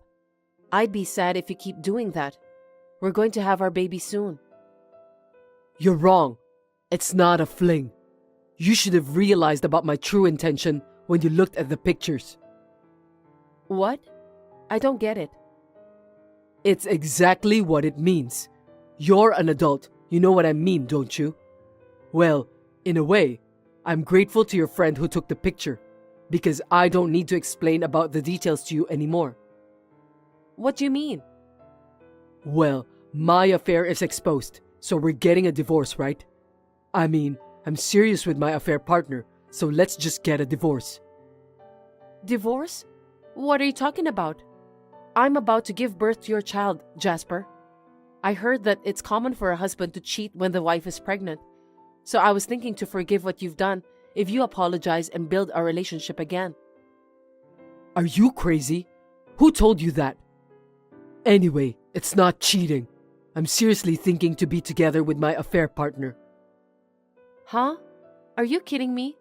I'd be sad if you keep doing that. We're going to have our baby soon. You're wrong. It's not a fling. You should have realized about my true intention when you looked at the pictures. What? I don't get it. It's exactly what it means. You're an adult. You know what I mean, don't you? Well, in a way, I'm grateful to your friend who took the picture, because I don't need to explain about the details to you anymore. What do you mean? Well, my affair is exposed, so we're getting a divorce, right? I mean, I'm serious with my affair partner, so let's just get a divorce. Divorce? What are you talking about? I'm about to give birth to your child, Jasper. I heard that it's common for a husband to cheat when the wife is pregnant. So I was thinking to forgive what you've done if you apologize and build our relationship again. Are you crazy? Who told you that? Anyway, it's not cheating. I'm seriously thinking to be together with my affair partner. Huh? Are you kidding me?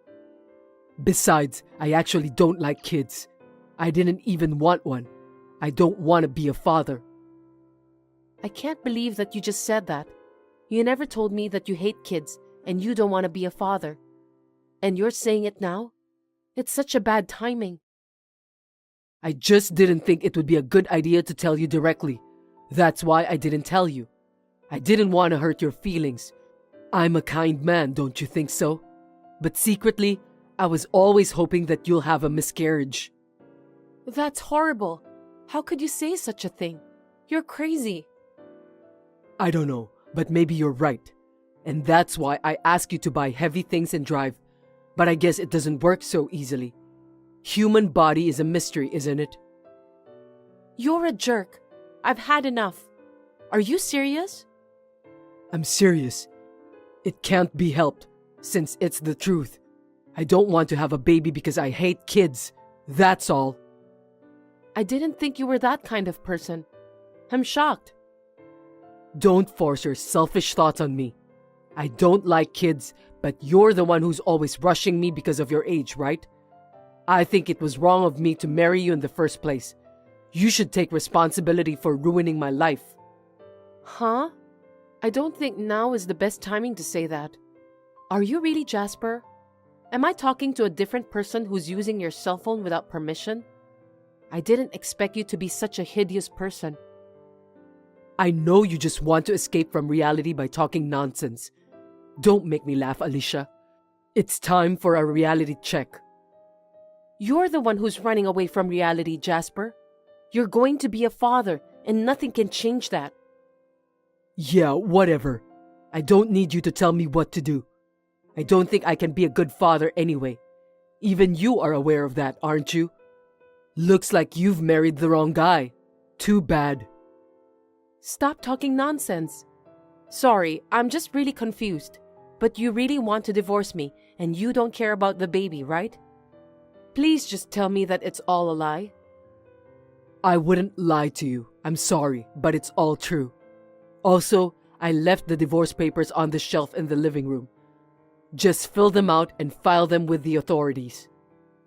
Besides, I actually don't like kids. I didn't even want one. I don't want to be a father. I can't believe that you just said that. You never told me that you hate kids and you don't want to be a father. And you're saying it now? It's such a bad timing. I just didn't think it would be a good idea to tell you directly. That's why I didn't tell you. I didn't want to hurt your feelings. I'm a kind man, don't you think so? But secretly, I was always hoping that you'll have a miscarriage. That's horrible. How could you say such a thing? You're crazy. I don't know, but maybe you're right. And that's why I ask you to buy heavy things and drive. But I guess it doesn't work so easily. Human body is a mystery, isn't it? You're a jerk. I've had enough. Are you serious? I'm serious. It can't be helped, since it's the truth. I don't want to have a baby because I hate kids. That's all. I didn't think you were that kind of person. I'm shocked. Don't force your selfish thoughts on me. I don't like kids, but you're the one who's always rushing me because of your age, right? I think it was wrong of me to marry you in the first place. You should take responsibility for ruining my life. Huh? I don't think now is the best timing to say that. Are you really Jasper? Am I talking to a different person who's using your cell phone without permission? I didn't expect you to be such a hideous person. I know you just want to escape from reality by talking nonsense. Don't make me laugh, Alicia. It's time for a reality check. You're the one who's running away from reality, Jasper. You're going to be a father, and nothing can change that. Yeah, whatever. I don't need you to tell me what to do. I don't think I can be a good father anyway. Even you are aware of that, aren't you? Looks like you've married the wrong guy. Too bad. Stop talking nonsense. Sorry, I'm just really confused. But you really want to divorce me, and you don't care about the baby, right? Please just tell me that it's all a lie. I wouldn't lie to you. I'm sorry, but it's all true. Also, I left the divorce papers on the shelf in the living room. Just fill them out and file them with the authorities.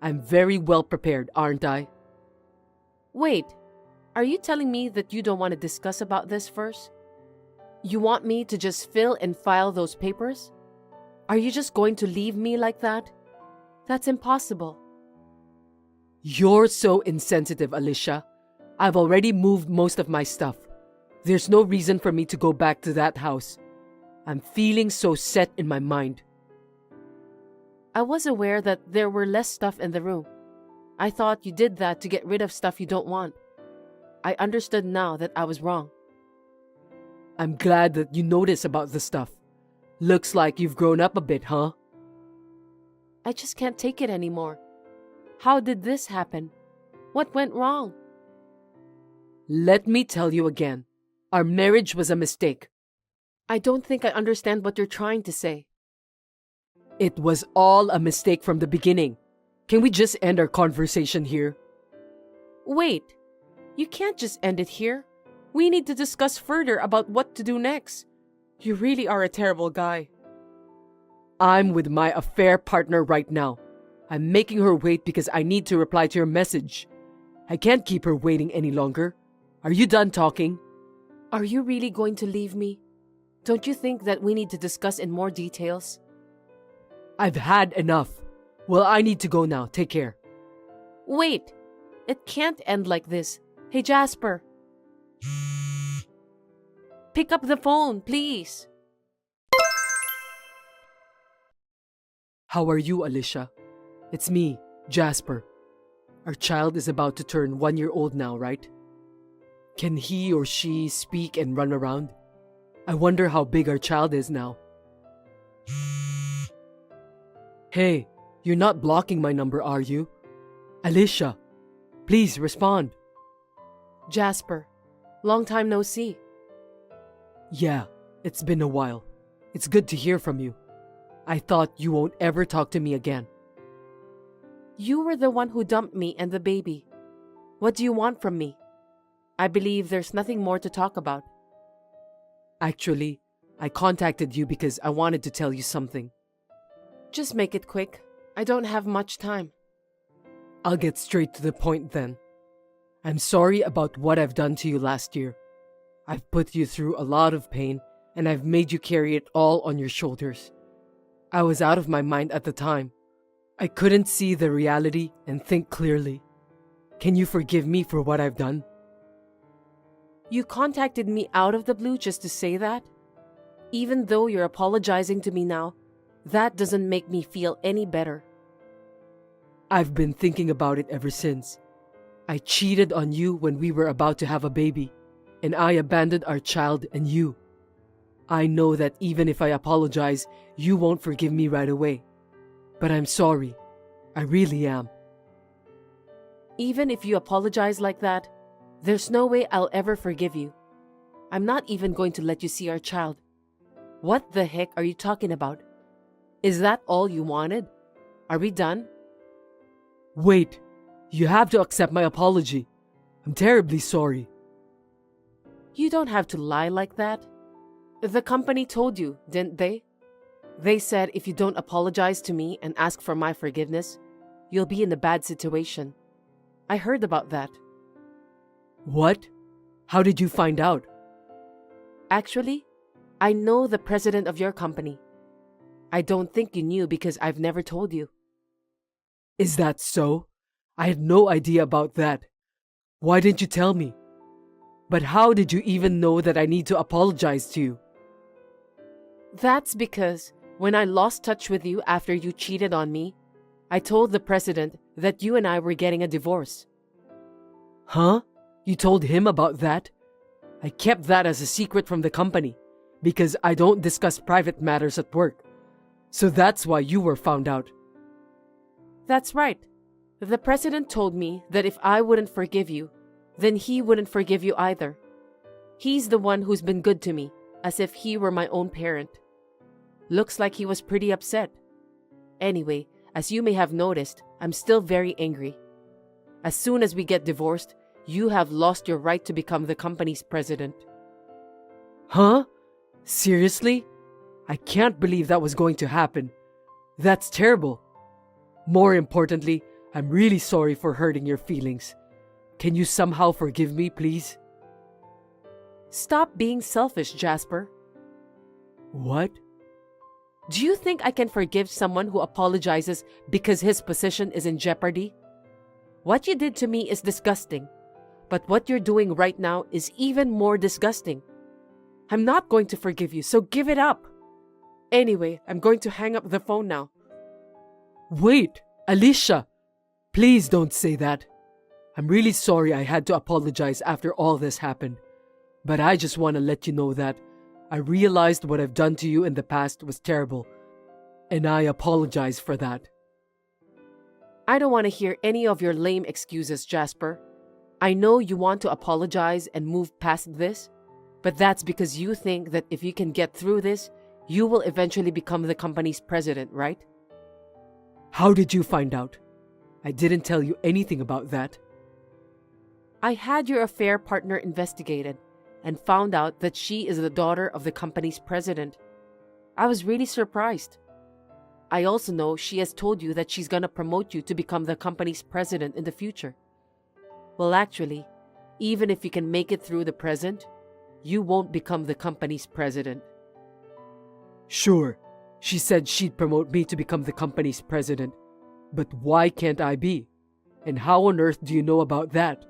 I'm very well prepared, aren't I? Wait, are you telling me that you don't want to discuss about this first? You want me to just fill and file those papers? Are you just going to leave me like that? That's impossible. You're so insensitive, Alicia. I've already moved most of my stuff. There's no reason for me to go back to that house. I'm feeling so set in my mind. I was aware that there were less stuff in the room. I thought you did that to get rid of stuff you don't want. I understood now that I was wrong. I'm glad that you notice about the stuff. Looks like you've grown up a bit, huh? I just can't take it anymore. How did this happen? What went wrong? Let me tell you again. Our marriage was a mistake. I don't think I understand what you're trying to say. It was all a mistake from the beginning. Can we just end our conversation here? Wait, you can't just end it here. We need to discuss further about what to do next. You really are a terrible guy. I'm with my affair partner right now. I'm making her wait because I need to reply to your message. I can't keep her waiting any longer. Are you done talking? Are you really going to leave me? Don't you think that we need to discuss in more details? I've had enough. Well, I need to go now. Take care. Wait! It can't end like this. Hey, Jasper. Pick up the phone, please. How are you, Alicia? It's me, Jasper. Our child is about to turn 1 year old now, right? Can he or she speak and run around? I wonder how big our child is now. Hey, you're not blocking my number, are you? Alicia, please respond. Jasper, long time no see. Yeah, it's been a while. It's good to hear from you. I thought you won't ever talk to me again. You were the one who dumped me and the baby. What do you want from me? I believe there's nothing more to talk about. Actually, I contacted you because I wanted to tell you something. Just make it quick. I don't have much time. I'll get straight to the point then. I'm sorry about what I've done to you last year. I've put you through a lot of pain and I've made you carry it all on your shoulders. I was out of my mind at the time. I couldn't see the reality and think clearly. Can you forgive me for what I've done? You contacted me out of the blue just to say that? Even though you're apologizing to me now, that doesn't make me feel any better. I've been thinking about it ever since. I cheated on you when we were about to have a baby, and I abandoned our child and you. I know that even if I apologize, you won't forgive me right away. But I'm sorry. I really am. Even if you apologize like that, there's no way I'll ever forgive you. I'm not even going to let you see our child. What the heck are you talking about? Is that all you wanted? Are we done? Wait, you have to accept my apology. I'm terribly sorry. You don't have to lie like that. The company told you, didn't they? They said if you don't apologize to me and ask for my forgiveness, you'll be in a bad situation. I heard about that. What? How did you find out? Actually, I know the president of your company. I don't think you knew because I've never told you. Is that so? I had no idea about that. Why didn't you tell me? But how did you even know that I need to apologize to you? That's because when I lost touch with you after you cheated on me, I told the president that you and I were getting a divorce. Huh? You told him about that? I kept that as a secret from the company because I don't discuss private matters at work. So that's why you were found out. That's right. The president told me that if I wouldn't forgive you, then he wouldn't forgive you either. He's the one who's been good to me, as if he were my own parent. Looks like he was pretty upset. Anyway, as you may have noticed, I'm still very angry. As soon as we get divorced, you have lost your right to become the company's president. Huh? Seriously? I can't believe that was going to happen. That's terrible. More importantly, I'm really sorry for hurting your feelings. Can you somehow forgive me, please? Stop being selfish, Jasper. What? Do you think I can forgive someone who apologizes because his position is in jeopardy? What you did to me is disgusting, but what you're doing right now is even more disgusting. I'm not going to forgive you, so give it up. Anyway, I'm going to hang up the phone now. Wait, Alicia! Please don't say that. I'm really sorry I had to apologize after all this happened. But I just want to let you know that I realized what I've done to you in the past was terrible. And I apologize for that. I don't want to hear any of your lame excuses, Jasper. I know you want to apologize and move past this, but that's because you think that if you can get through this, you will eventually become the company's president, right? How did you find out? I didn't tell you anything about that. I had your affair partner investigated and found out that she is the daughter of the company's president. I was really surprised. I also know she has told you that she's gonna promote you to become the company's president in the future. Well, actually, even if you can make it through the present, you won't become the company's president. Sure, she said she'd promote me to become the company's president. But why can't I be? And how on earth do you know about that?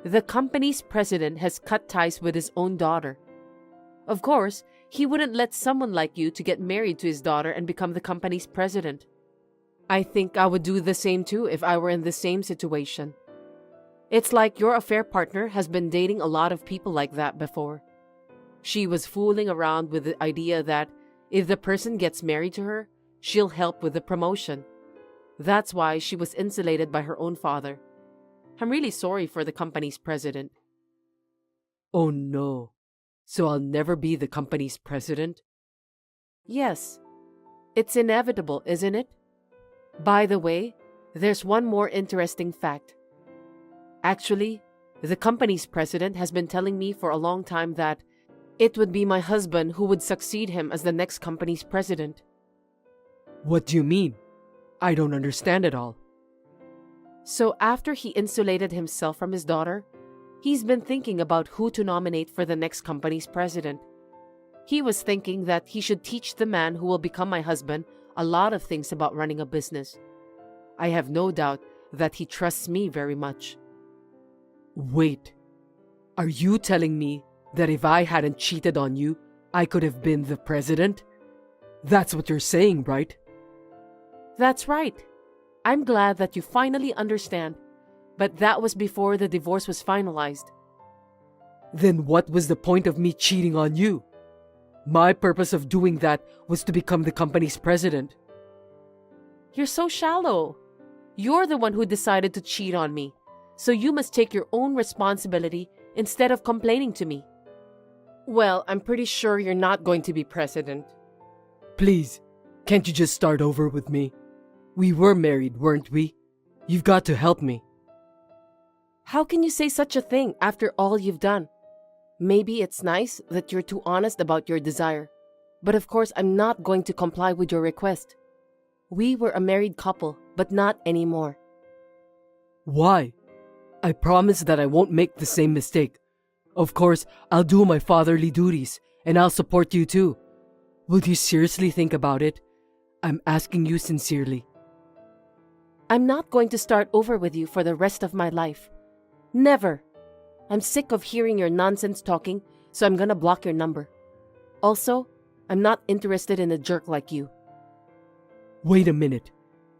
The company's president has cut ties with his own daughter. Of course, he wouldn't let someone like you to get married to his daughter and become the company's president. I think I would do the same too if I were in the same situation. It's like your affair partner has been dating a lot of people like that before. She was fooling around with the idea that if the person gets married to her, she'll help with the promotion. That's why she was insulated by her own father. I'm really sorry for the company's president. Oh no. So I'll never be the company's president? Yes, it's inevitable, isn't it? By the way, there's one more interesting fact. Actually, the company's president has been telling me for a long time that it would be my husband who would succeed him as the next company's president. What do you mean? I don't understand it all. So after he insulated himself from his daughter, he's been thinking about who to nominate for the next company's president. He was thinking that he should teach the man who will become my husband a lot of things about running a business. I have no doubt that he trusts me very much. Wait, are you telling me that if I hadn't cheated on you, I could have been the president? That's what you're saying, right? That's right. I'm glad that you finally understand, but that was before the divorce was finalized. Then what was the point of me cheating on you? My purpose of doing that was to become the company's president. You're so shallow. You're the one who decided to cheat on me, so you must take your own responsibility instead of complaining to me. Well, I'm pretty sure you're not going to be president. Please, can't you just start over with me? We were married, weren't we? You've got to help me. How can you say such a thing after all you've done? Maybe it's nice that you're too honest about your desire, but of course I'm not going to comply with your request. We were a married couple, but not anymore. Why? I promise that I won't make the same mistake. Of course, I'll do my fatherly duties, and I'll support you too. Would you seriously think about it? I'm asking you sincerely. I'm not going to start over with you for the rest of my life. Never. I'm sick of hearing your nonsense talking, so I'm gonna block your number. Also, I'm not interested in a jerk like you. Wait a minute.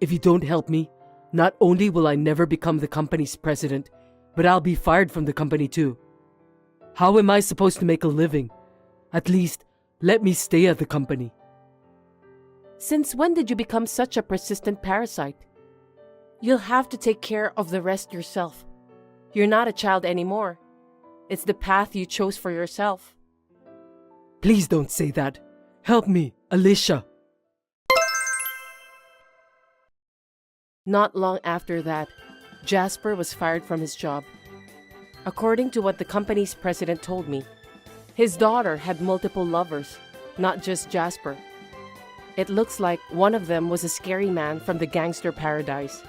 If you don't help me, not only will I never become the company's president, but I'll be fired from the company too. How am I supposed to make a living? At least, let me stay at the company. Since when did you become such a persistent parasite? You'll have to take care of the rest yourself. You're not a child anymore. It's the path you chose for yourself. Please don't say that. Help me, Alicia. Not long after that, Jasper was fired from his job. According to what the company's president told me, his daughter had multiple lovers, not just Jasper. It looks like one of them was a scary man from the gangster paradise.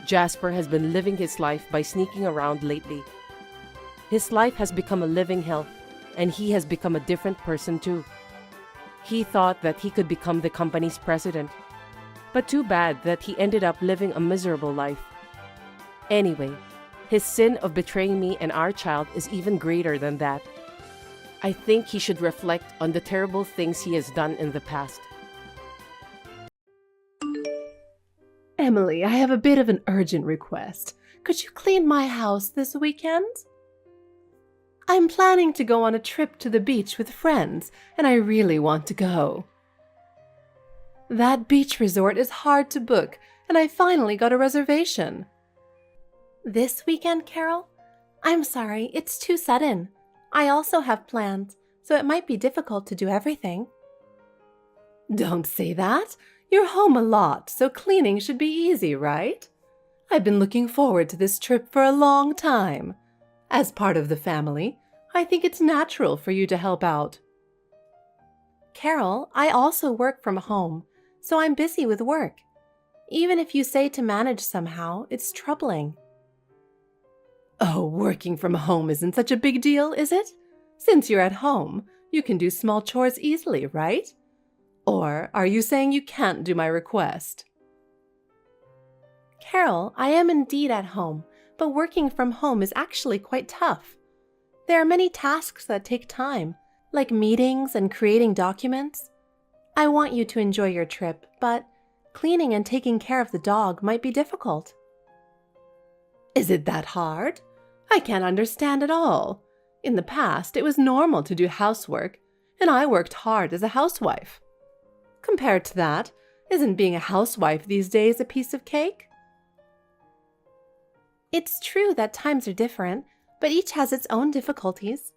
Jasper has been living his life by sneaking around lately. His life has become a living hell, and he has become a different person too. He thought that he could become the company's president, but too bad that he ended up living a miserable life. Anyway, his sin of betraying me and our child is even greater than that. I think he should reflect on the terrible things he has done in the past. Emily, I have a bit of an urgent request. Could you clean my house this weekend? I'm planning to go on a trip to the beach with friends, and I really want to go. That beach resort is hard to book, and I finally got a reservation. This weekend, Carol? I'm sorry, it's too sudden. I also have plans, so it might be difficult to do everything. Don't say that. You're home a lot, so cleaning should be easy, right? I've been looking forward to this trip for a long time. As part of the family, I think it's natural for you to help out. Carol, I also work from home, so I'm busy with work. Even if you say to manage somehow, it's troubling. Oh, working from home isn't such a big deal, is it? Since you're at home, you can do small chores easily, right? Or are you saying you can't do my request? Carol, I am indeed at home, but working from home is actually quite tough. There are many tasks that take time, like meetings and creating documents. I want you to enjoy your trip, but cleaning and taking care of the dog might be difficult. Is it that hard? I can't understand at all. In the past, it was normal to do housework, and I worked hard as a housewife. Compared to that, isn't being a housewife these days a piece of cake? It's true that times are different, but each has its own difficulties.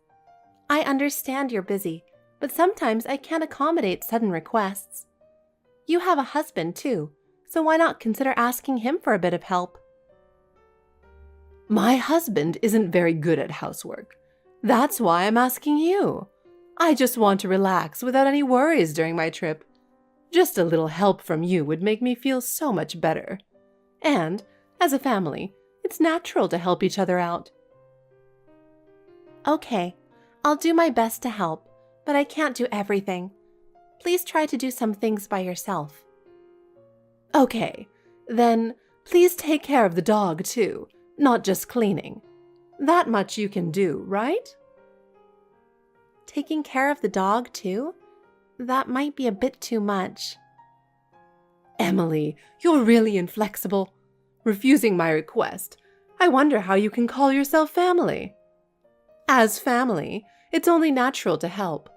I understand you're busy, but sometimes I can't accommodate sudden requests. You have a husband, too, so why not consider asking him for a bit of help? My husband isn't very good at housework. That's why I'm asking you. I just want to relax without any worries during my trip. Just a little help from you would make me feel so much better. And, as a family, it's natural to help each other out. Okay, I'll do my best to help, but I can't do everything. Please try to do some things by yourself. Okay, then please take care of the dog too, not just cleaning. That much you can do, right? Taking care of the dog too? That might be a bit too much. Emily, you're really inflexible. Refusing my request. I wonder how you can call yourself family. As family, it's only natural to help.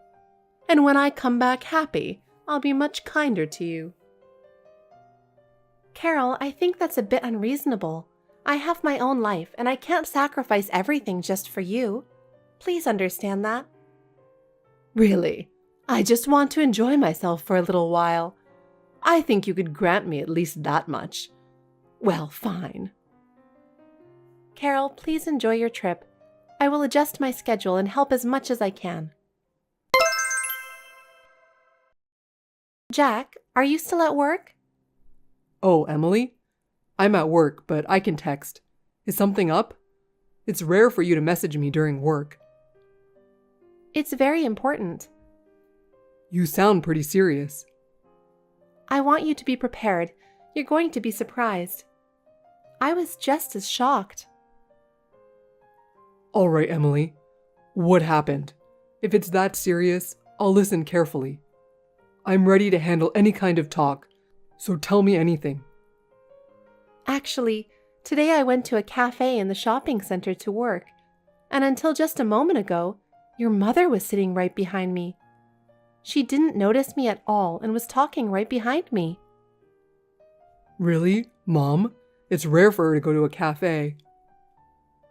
And when I come back happy, I'll be much kinder to you. Carol, I think that's a bit unreasonable. I have my own life, and I can't sacrifice everything just for you. Please understand that. Really, I just want to enjoy myself for a little while. I think you could grant me at least that much. Well, fine. Carol, please enjoy your trip. I will adjust my schedule and help as much as I can. Jack, are you still at work? Oh, Emily? I'm at work, but I can text. Is something up? It's rare for you to message me during work. It's very important. You sound pretty serious. I want you to be prepared. You're going to be surprised. I was just as shocked. All right, Emily. What happened? If it's that serious, I'll listen carefully. I'm ready to handle any kind of talk, so tell me anything. Actually, today I went to a cafe in the shopping center to work, and until just a moment ago, your mother was sitting right behind me. She didn't notice me at all and was talking right behind me. Really? Mom? It's rare for her to go to a cafe.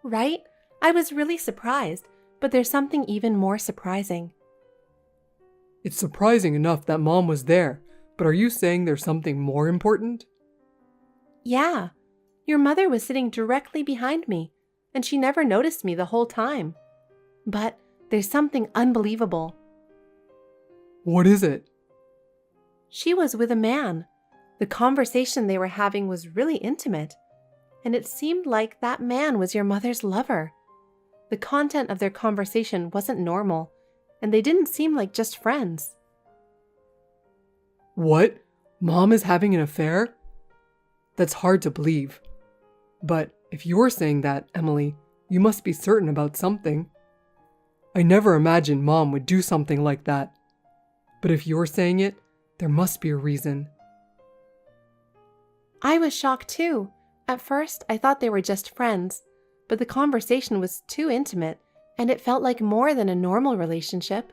Right? I was really surprised, but there's something even more surprising. It's surprising enough that Mom was there, but are you saying there's something more important? Yeah, your mother was sitting directly behind me, and she never noticed me the whole time. But there's something unbelievable. What is it? She was with a man. The conversation they were having was really intimate, and it seemed like that man was your mother's lover. The content of their conversation wasn't normal, and they didn't seem like just friends. What? Mom is having an affair? That's hard to believe. But if you're saying that, Emily, you must be certain about something. I never imagined Mom would do something like that. But if you're saying it, there must be a reason. I was shocked too. At first, I thought they were just friends, but the conversation was too intimate, and it felt like more than a normal relationship.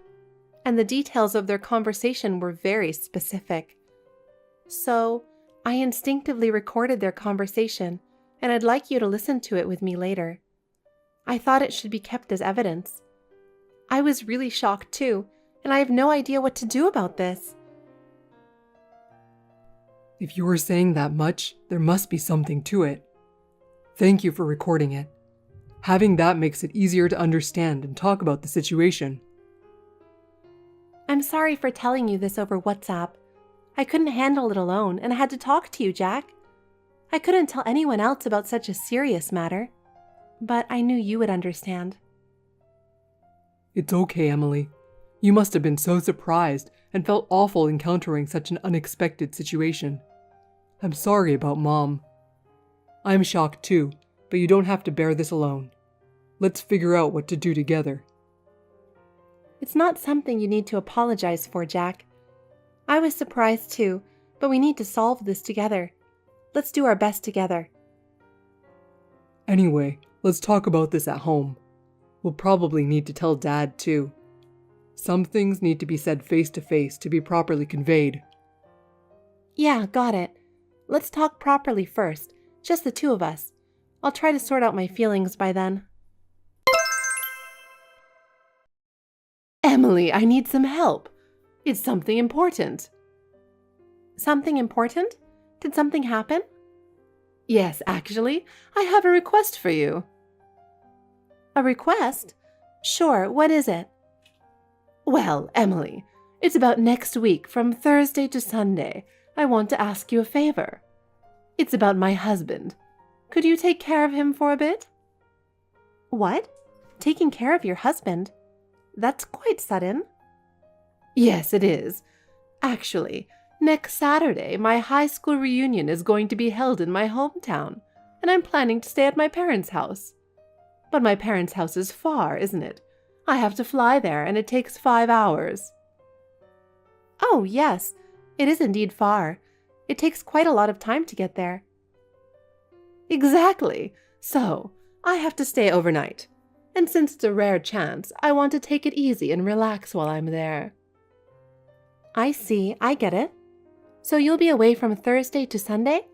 And the details of their conversation were very specific. So, I instinctively recorded their conversation, and I'd like you to listen to it with me later. I thought it should be kept as evidence. I was really shocked too, and I have no idea what to do about this. If you were saying that much, there must be something to it. Thank you for recording it. Having that makes it easier to understand and talk about the situation. I'm sorry for telling you this over WhatsApp. I couldn't handle it alone, and I had to talk to you, Jack. I couldn't tell anyone else about such a serious matter, but I knew you would understand. It's okay, Emily. You must have been so surprised and felt awful encountering such an unexpected situation. I'm sorry about Mom. I'm shocked too, but you don't have to bear this alone. Let's figure out what to do together. It's not something you need to apologize for, Jack. I was surprised too, but we need to solve this together. Let's do our best together. Anyway, let's talk about this at home. We'll probably need to tell Dad too. Some things need to be said face to face to be properly conveyed. Yeah, got it. Let's talk properly first, just the two of us. I'll try to sort out my feelings by then. Emily, I need some help. It's something important. Something important? Did something happen? Yes, actually, I have a request for you. A request? Sure, what is it? Well, Emily, it's about next week from Thursday to Sunday. I want to ask you a favor. It's about my husband. Could you take care of him for a bit? What? Taking care of your husband? That's quite sudden. Yes, it is. Actually, next Saturday, my high school reunion is going to be held in my hometown, and I'm planning to stay at my parents' house. But my parents' house is far, isn't it? I have to fly there, and it takes 5 hours. Oh, yes, it is indeed far. It takes quite a lot of time to get there. Exactly. So, I have to stay overnight. And since it's a rare chance, I want to take it easy and relax while I'm there. I see, I get it. So you'll be away from Thursday to Sunday?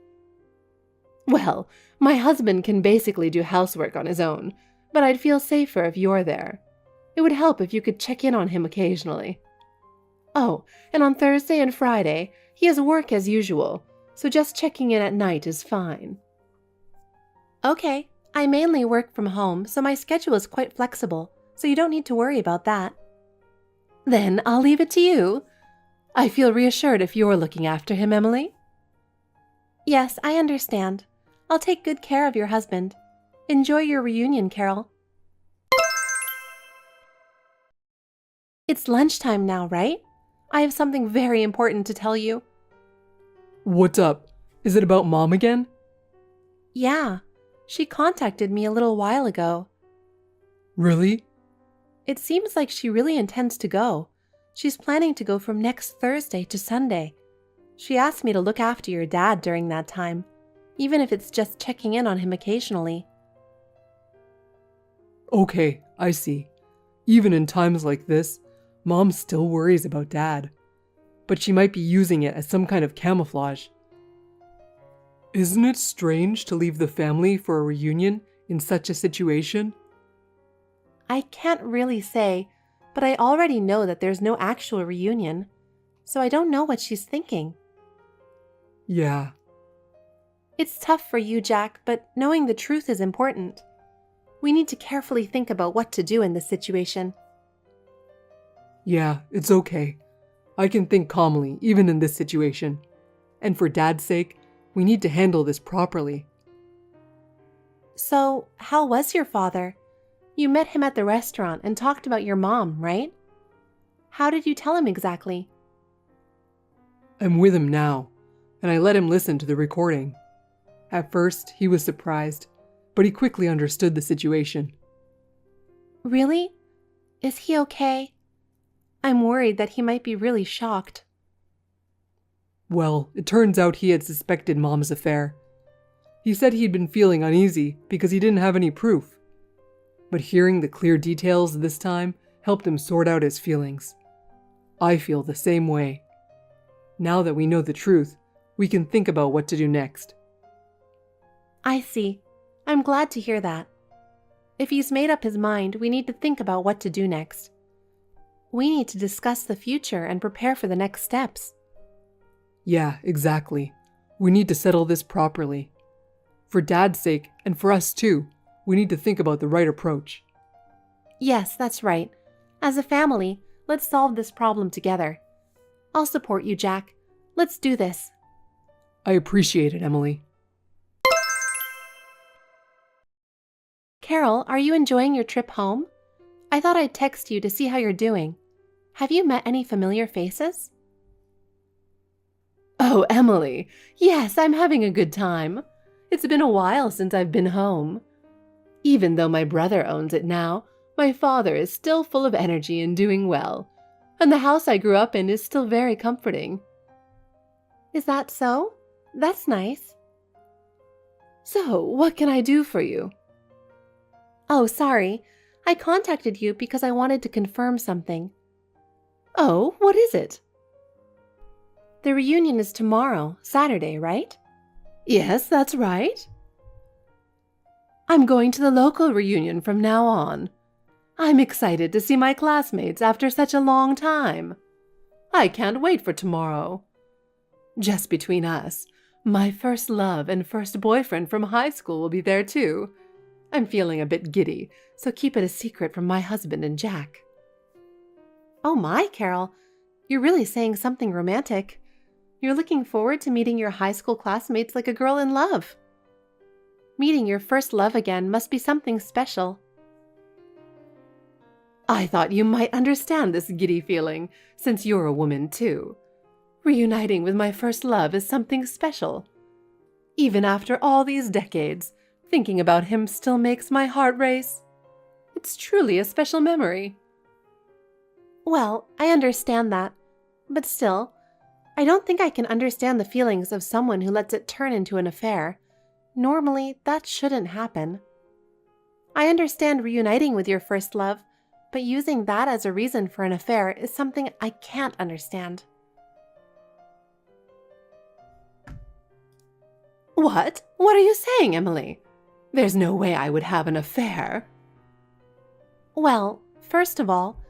Well, my husband can basically do housework on his own, but I'd feel safer if you're there. It would help if you could check in on him occasionally. Oh, and on Thursday and Friday, he has work as usual, so just checking in at night is fine. Okay, I mainly work from home, so my schedule is quite flexible, so you don't need to worry about that. Then I'll leave it to you. I feel reassured if you're looking after him, Emily. Yes, I understand. I'll take good care of your husband. Enjoy your reunion, Carol. It's lunchtime now, right? I have something very important to tell you. What's up? Is it about Mom again? Yeah, she contacted me a little while ago. Really? It seems like she really intends to go. She's planning to go from next Thursday to Sunday. She asked me to look after your dad during that time, even if it's just checking in on him occasionally. Okay, I see. Even in times like this, Mom still worries about Dad. But she might be using it as some kind of camouflage. Isn't it strange to leave the family for a reunion in such a situation? I can't really say, but I already know that there's no actual reunion, so I don't know what she's thinking. Yeah. It's tough for you, Jack, but knowing the truth is important. We need to carefully think about what to do in this situation. Yeah, it's okay. I can think calmly, even in this situation. And for Dad's sake, we need to handle this properly. So, how was your father? You met him at the restaurant and talked about your mom, right? How did you tell him exactly? I'm with him now, and I let him listen to the recording. At first, he was surprised, but he quickly understood the situation. Really? Is he okay? I'm worried that he might be really shocked. Well, it turns out he had suspected Mom's affair. He said he'd been feeling uneasy because he didn't have any proof. But hearing the clear details this time helped him sort out his feelings. I feel the same way. Now that we know the truth, we can think about what to do next. I see. I'm glad to hear that. If he's made up his mind, we need to think about what to do next. We need to discuss the future and prepare for the next steps. Yeah, exactly. We need to settle this properly. For Dad's sake, and for us too, we need to think about the right approach. Yes, that's right. As a family, let's solve this problem together. I'll support you, Jack. Let's do this. I appreciate it, Emily. Carol, are you enjoying your trip home? I thought I'd text you to see how you're doing. Have you met any familiar faces? Oh, Emily, yes, I'm having a good time. It's been a while since I've been home. Even though my brother owns it now, my father is still full of energy and doing well, and the house I grew up in is still very comforting. Is that so? That's nice. So, what can I do for you? Oh, sorry. I contacted you because I wanted to confirm something. Oh, what is it? The reunion is tomorrow, Saturday, right? Yes, that's right. I'm going to the local reunion from now on. I'm excited to see my classmates after such a long time. I can't wait for tomorrow. Just between us, my first love and first boyfriend from high school will be there too. I'm feeling a bit giddy, so keep it a secret from my husband and Jack. Oh my, Carol, you're really saying something romantic. You're looking forward to meeting your high school classmates like a girl in love. Meeting your first love again must be something special. I thought you might understand this giddy feeling, since you're a woman too. Reuniting with my first love is something special. Even after all these decades, thinking about him still makes my heart race. It's truly a special memory. Well, I understand that, but still, I don't think I can understand the feelings of someone who lets it turn into an affair. Normally, that shouldn't happen. I understand reuniting with your first love, but using that as a reason for an affair is something I can't understand. What? What are you saying, Emily? There's no way I would have an affair. Well, first of all,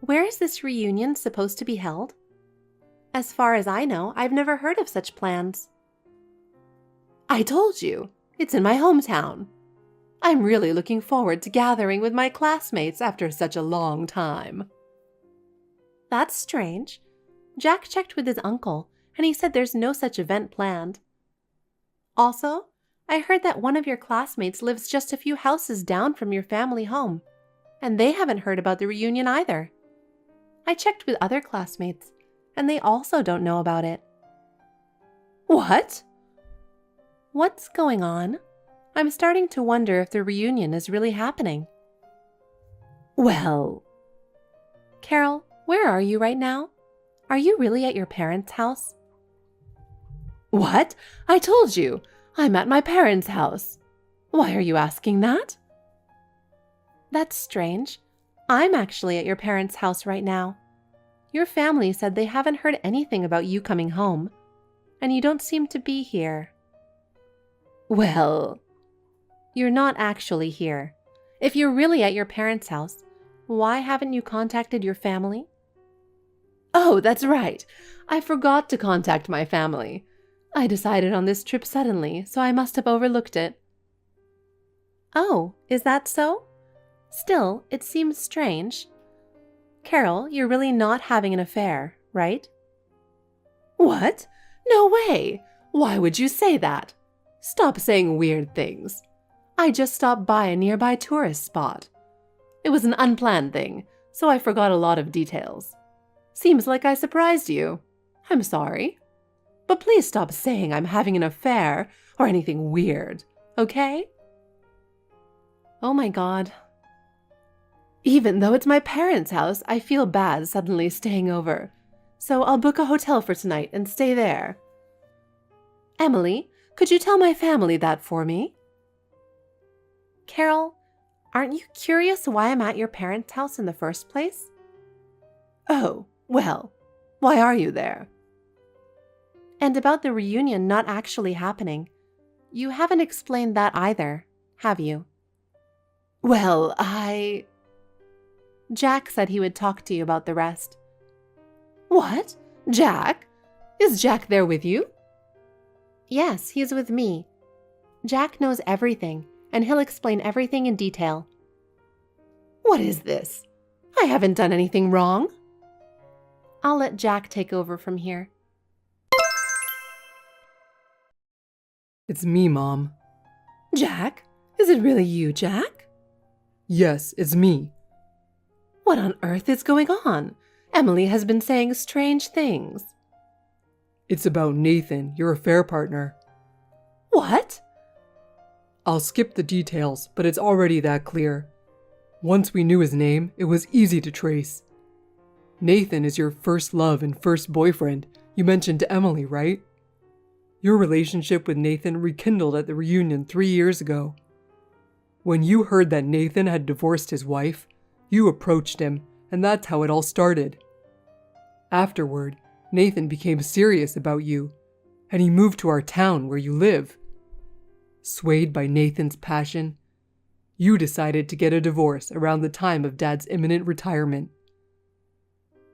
where is this reunion supposed to be held? As far as I know, I've never heard of such plans. I told you, it's in my hometown. I'm really looking forward to gathering with my classmates after such a long time. That's strange. Jack checked with his uncle, and he said there's no such event planned. Also, I heard that one of your classmates lives just a few houses down from your family home, and they haven't heard about the reunion either. I checked with other classmates, and they also don't know about it. What? What's going on? I'm starting to wonder if the reunion is really happening. Well... Carol, where are you right now? Are you really at your parents' house? What? I told you! I'm at my parents' house. Why are you asking that? That's strange. I'm actually at your parents' house right now. Your family said they haven't heard anything about you coming home, and you don't seem to be here. Well, you're not actually here. If you're really at your parents' house, why haven't you contacted your family? Oh, that's right. I forgot to contact my family. I decided on this trip suddenly, so I must have overlooked it. Oh, is that so? Still, it seems strange. Carol, you're really not having an affair, right? What? No way! Why would you say that? Stop saying weird things. I just stopped by a nearby tourist spot. It was an unplanned thing, so I forgot a lot of details. Seems like I surprised you. I'm sorry. But please stop saying I'm having an affair or anything weird, okay? Oh my God. Even though it's my parents' house, I feel bad suddenly staying over. So I'll book a hotel for tonight and stay there. Emily, could you tell my family that for me? Carol, aren't you curious why I'm at your parents' house in the first place? Oh, well, why are you there? And about the reunion not actually happening. You haven't explained that either, have you? Well, Jack said he would talk to you about the rest. What? Jack? Is Jack there with you? Yes, he's with me. Jack knows everything, and he'll explain everything in detail. What is this? I haven't done anything wrong. I'll let Jack take over from here. It's me, Mom. Jack? Is it really you, Jack? Yes, it's me. What on earth is going on? Emily has been saying strange things. It's about Nathan, your affair partner. What? I'll skip the details, but it's already that clear. Once we knew his name, it was easy to trace. Nathan is your first love and first boyfriend you mentioned to Emily, right? Your relationship with Nathan rekindled at the reunion 3 years ago. When you heard that Nathan had divorced his wife, you approached him, and that's how it all started. Afterward, Nathan became serious about you, and he moved to our town where you live. Swayed by Nathan's passion, you decided to get a divorce around the time of Dad's imminent retirement.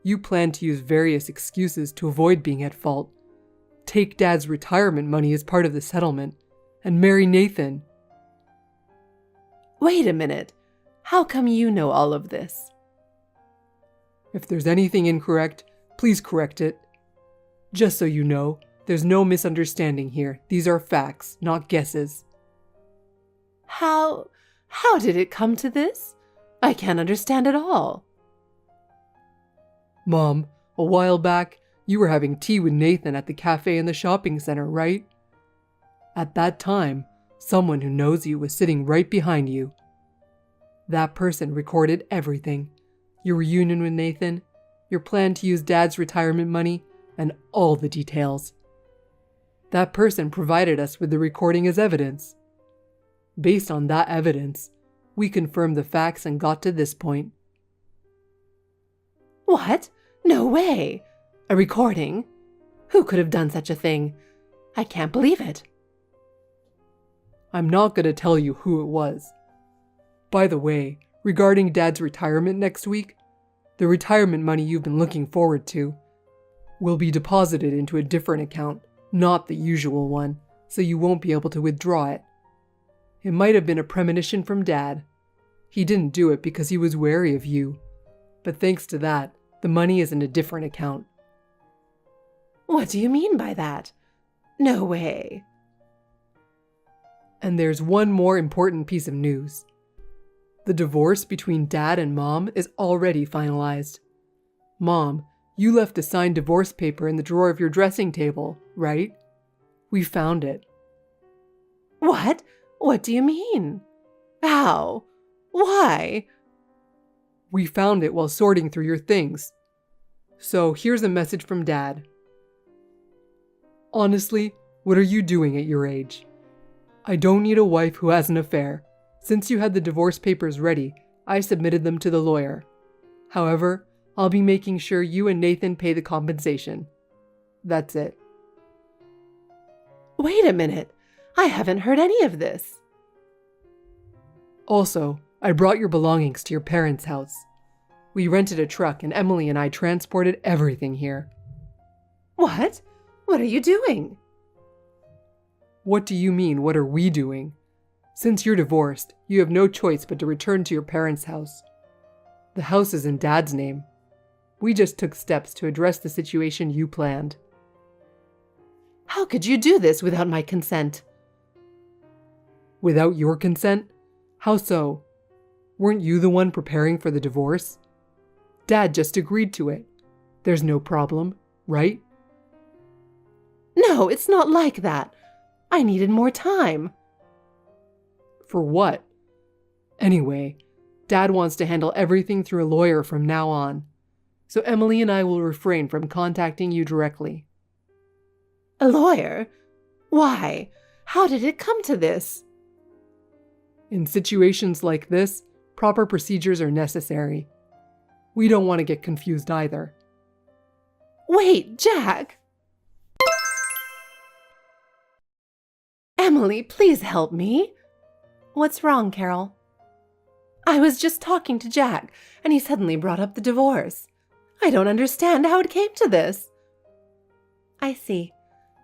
You planned to use various excuses to avoid being at fault, take Dad's retirement money as part of the settlement, and marry Nathan. Wait a minute. How come you know all of this? If there's anything incorrect, please correct it. Just so you know, there's no misunderstanding here. These are facts, not guesses. How did it come to this? I can't understand at all. Mom, a while back, you were having tea with Nathan at the cafe in the shopping center, right? At that time, someone who knows you was sitting right behind you. That person recorded everything. Your reunion with Nathan, your plan to use Dad's retirement money, and all the details. That person provided us with the recording as evidence. Based on that evidence, we confirmed the facts and got to this point. What? No way! A recording? Who could have done such a thing? I can't believe it. I'm not going to tell you who it was. By the way, regarding Dad's retirement next week, the retirement money you've been looking forward to will be deposited into a different account, not the usual one, so you won't be able to withdraw it. It might have been a premonition from Dad. He didn't do it because he was wary of you. But thanks to that, the money is in a different account. What do you mean by that? No way. And there's one more important piece of news. The divorce between Dad and Mom is already finalized. Mom, you left a signed divorce paper in the drawer of your dressing table, right? We found it. What? What do you mean? How? Why? We found it while sorting through your things. So here's a message from Dad. Honestly, what are you doing at your age? I don't need a wife who has an affair. Since you had the divorce papers ready, I submitted them to the lawyer. However, I'll be making sure you and Nathan pay the compensation. That's it. Wait a minute. I haven't heard any of this. Also, I brought your belongings to your parents' house. We rented a truck and Emily and I transported everything here. What? What are you doing? What do you mean, what are we doing? Since you're divorced, you have no choice but to return to your parents' house. The house is in Dad's name. We just took steps to address the situation you planned. How could you do this without my consent? Without your consent? How so? Weren't you the one preparing for the divorce? Dad just agreed to it. There's no problem, right? No, it's not like that. I needed more time. For what? Anyway, Dad wants to handle everything through a lawyer from now on. So Emily and I will refrain from contacting you directly. A lawyer? Why? How did it come to this? In situations like this, proper procedures are necessary. We don't want to get confused either. Wait, Jack! Emily, please help me. What's wrong, Carol? I was just talking to Jack, and he suddenly brought up the divorce. I don't understand how it came to this. I see.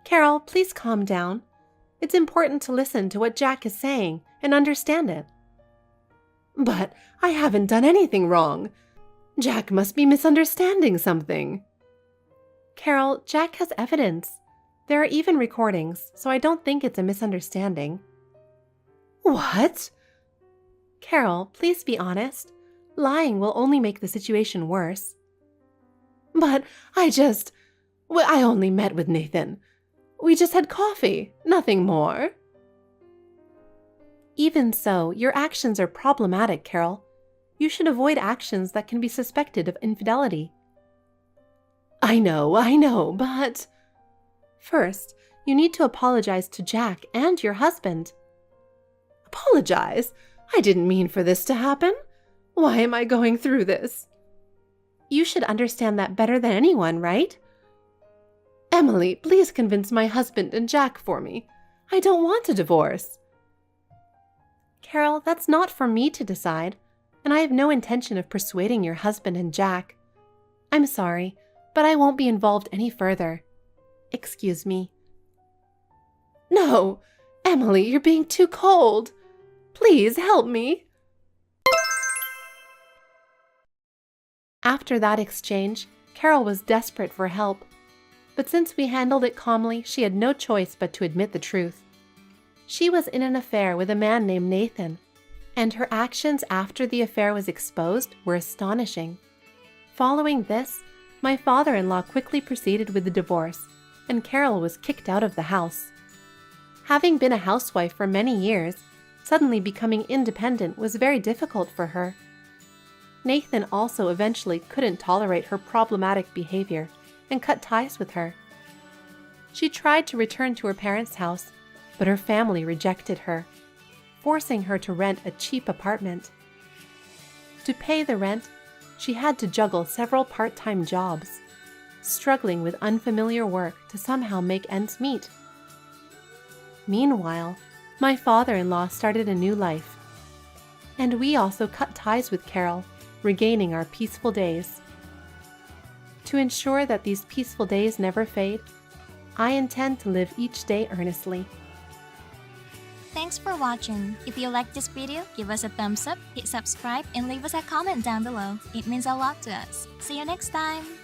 Carol, please calm down. It's important to listen to what Jack is saying and understand it. But I haven't done anything wrong. Jack must be misunderstanding something. Carol, Jack has evidence. There are even recordings, so I don't think it's a misunderstanding. What? Carol, please be honest. Lying will only make the situation worse. But I only met with Nathan. We just had coffee, nothing more. Even so, your actions are problematic, Carol. You should avoid actions that can be suspected of infidelity. I know, but... First, you need to apologize to Jack and your husband. Apologize? I didn't mean for this to happen. Why am I going through this? You should understand that better than anyone, right? Emily, please convince my husband and Jack for me. I don't want a divorce. Carol, that's not for me to decide, and I have no intention of persuading your husband and Jack. I'm sorry, but I won't be involved any further. Excuse me. No, Emily, you're being too cold. Please help me. After that exchange, Carol was desperate for help. But since we handled it calmly, she had no choice but to admit the truth. She was in an affair with a man named Nathan, and her actions after the affair was exposed were astonishing. Following this, my father-in-law quickly proceeded with the divorce, and Carol was kicked out of the house. Having been a housewife for many years, suddenly becoming independent was very difficult for her. Nathan also eventually couldn't tolerate her problematic behavior and cut ties with her. She tried to return to her parents' house, but her family rejected her, forcing her to rent a cheap apartment. To pay the rent, she had to juggle several part-time jobs, struggling with unfamiliar work to somehow make ends meet. Meanwhile, my father-in-law started a new life, and we also cut ties with Carol, regaining our peaceful days. To ensure that these peaceful days never fade, I intend to live each day earnestly. Thanks for watching. If you liked this video, give us a thumbs up, hit subscribe, and leave us a comment down below. It means a lot to us. See you next time!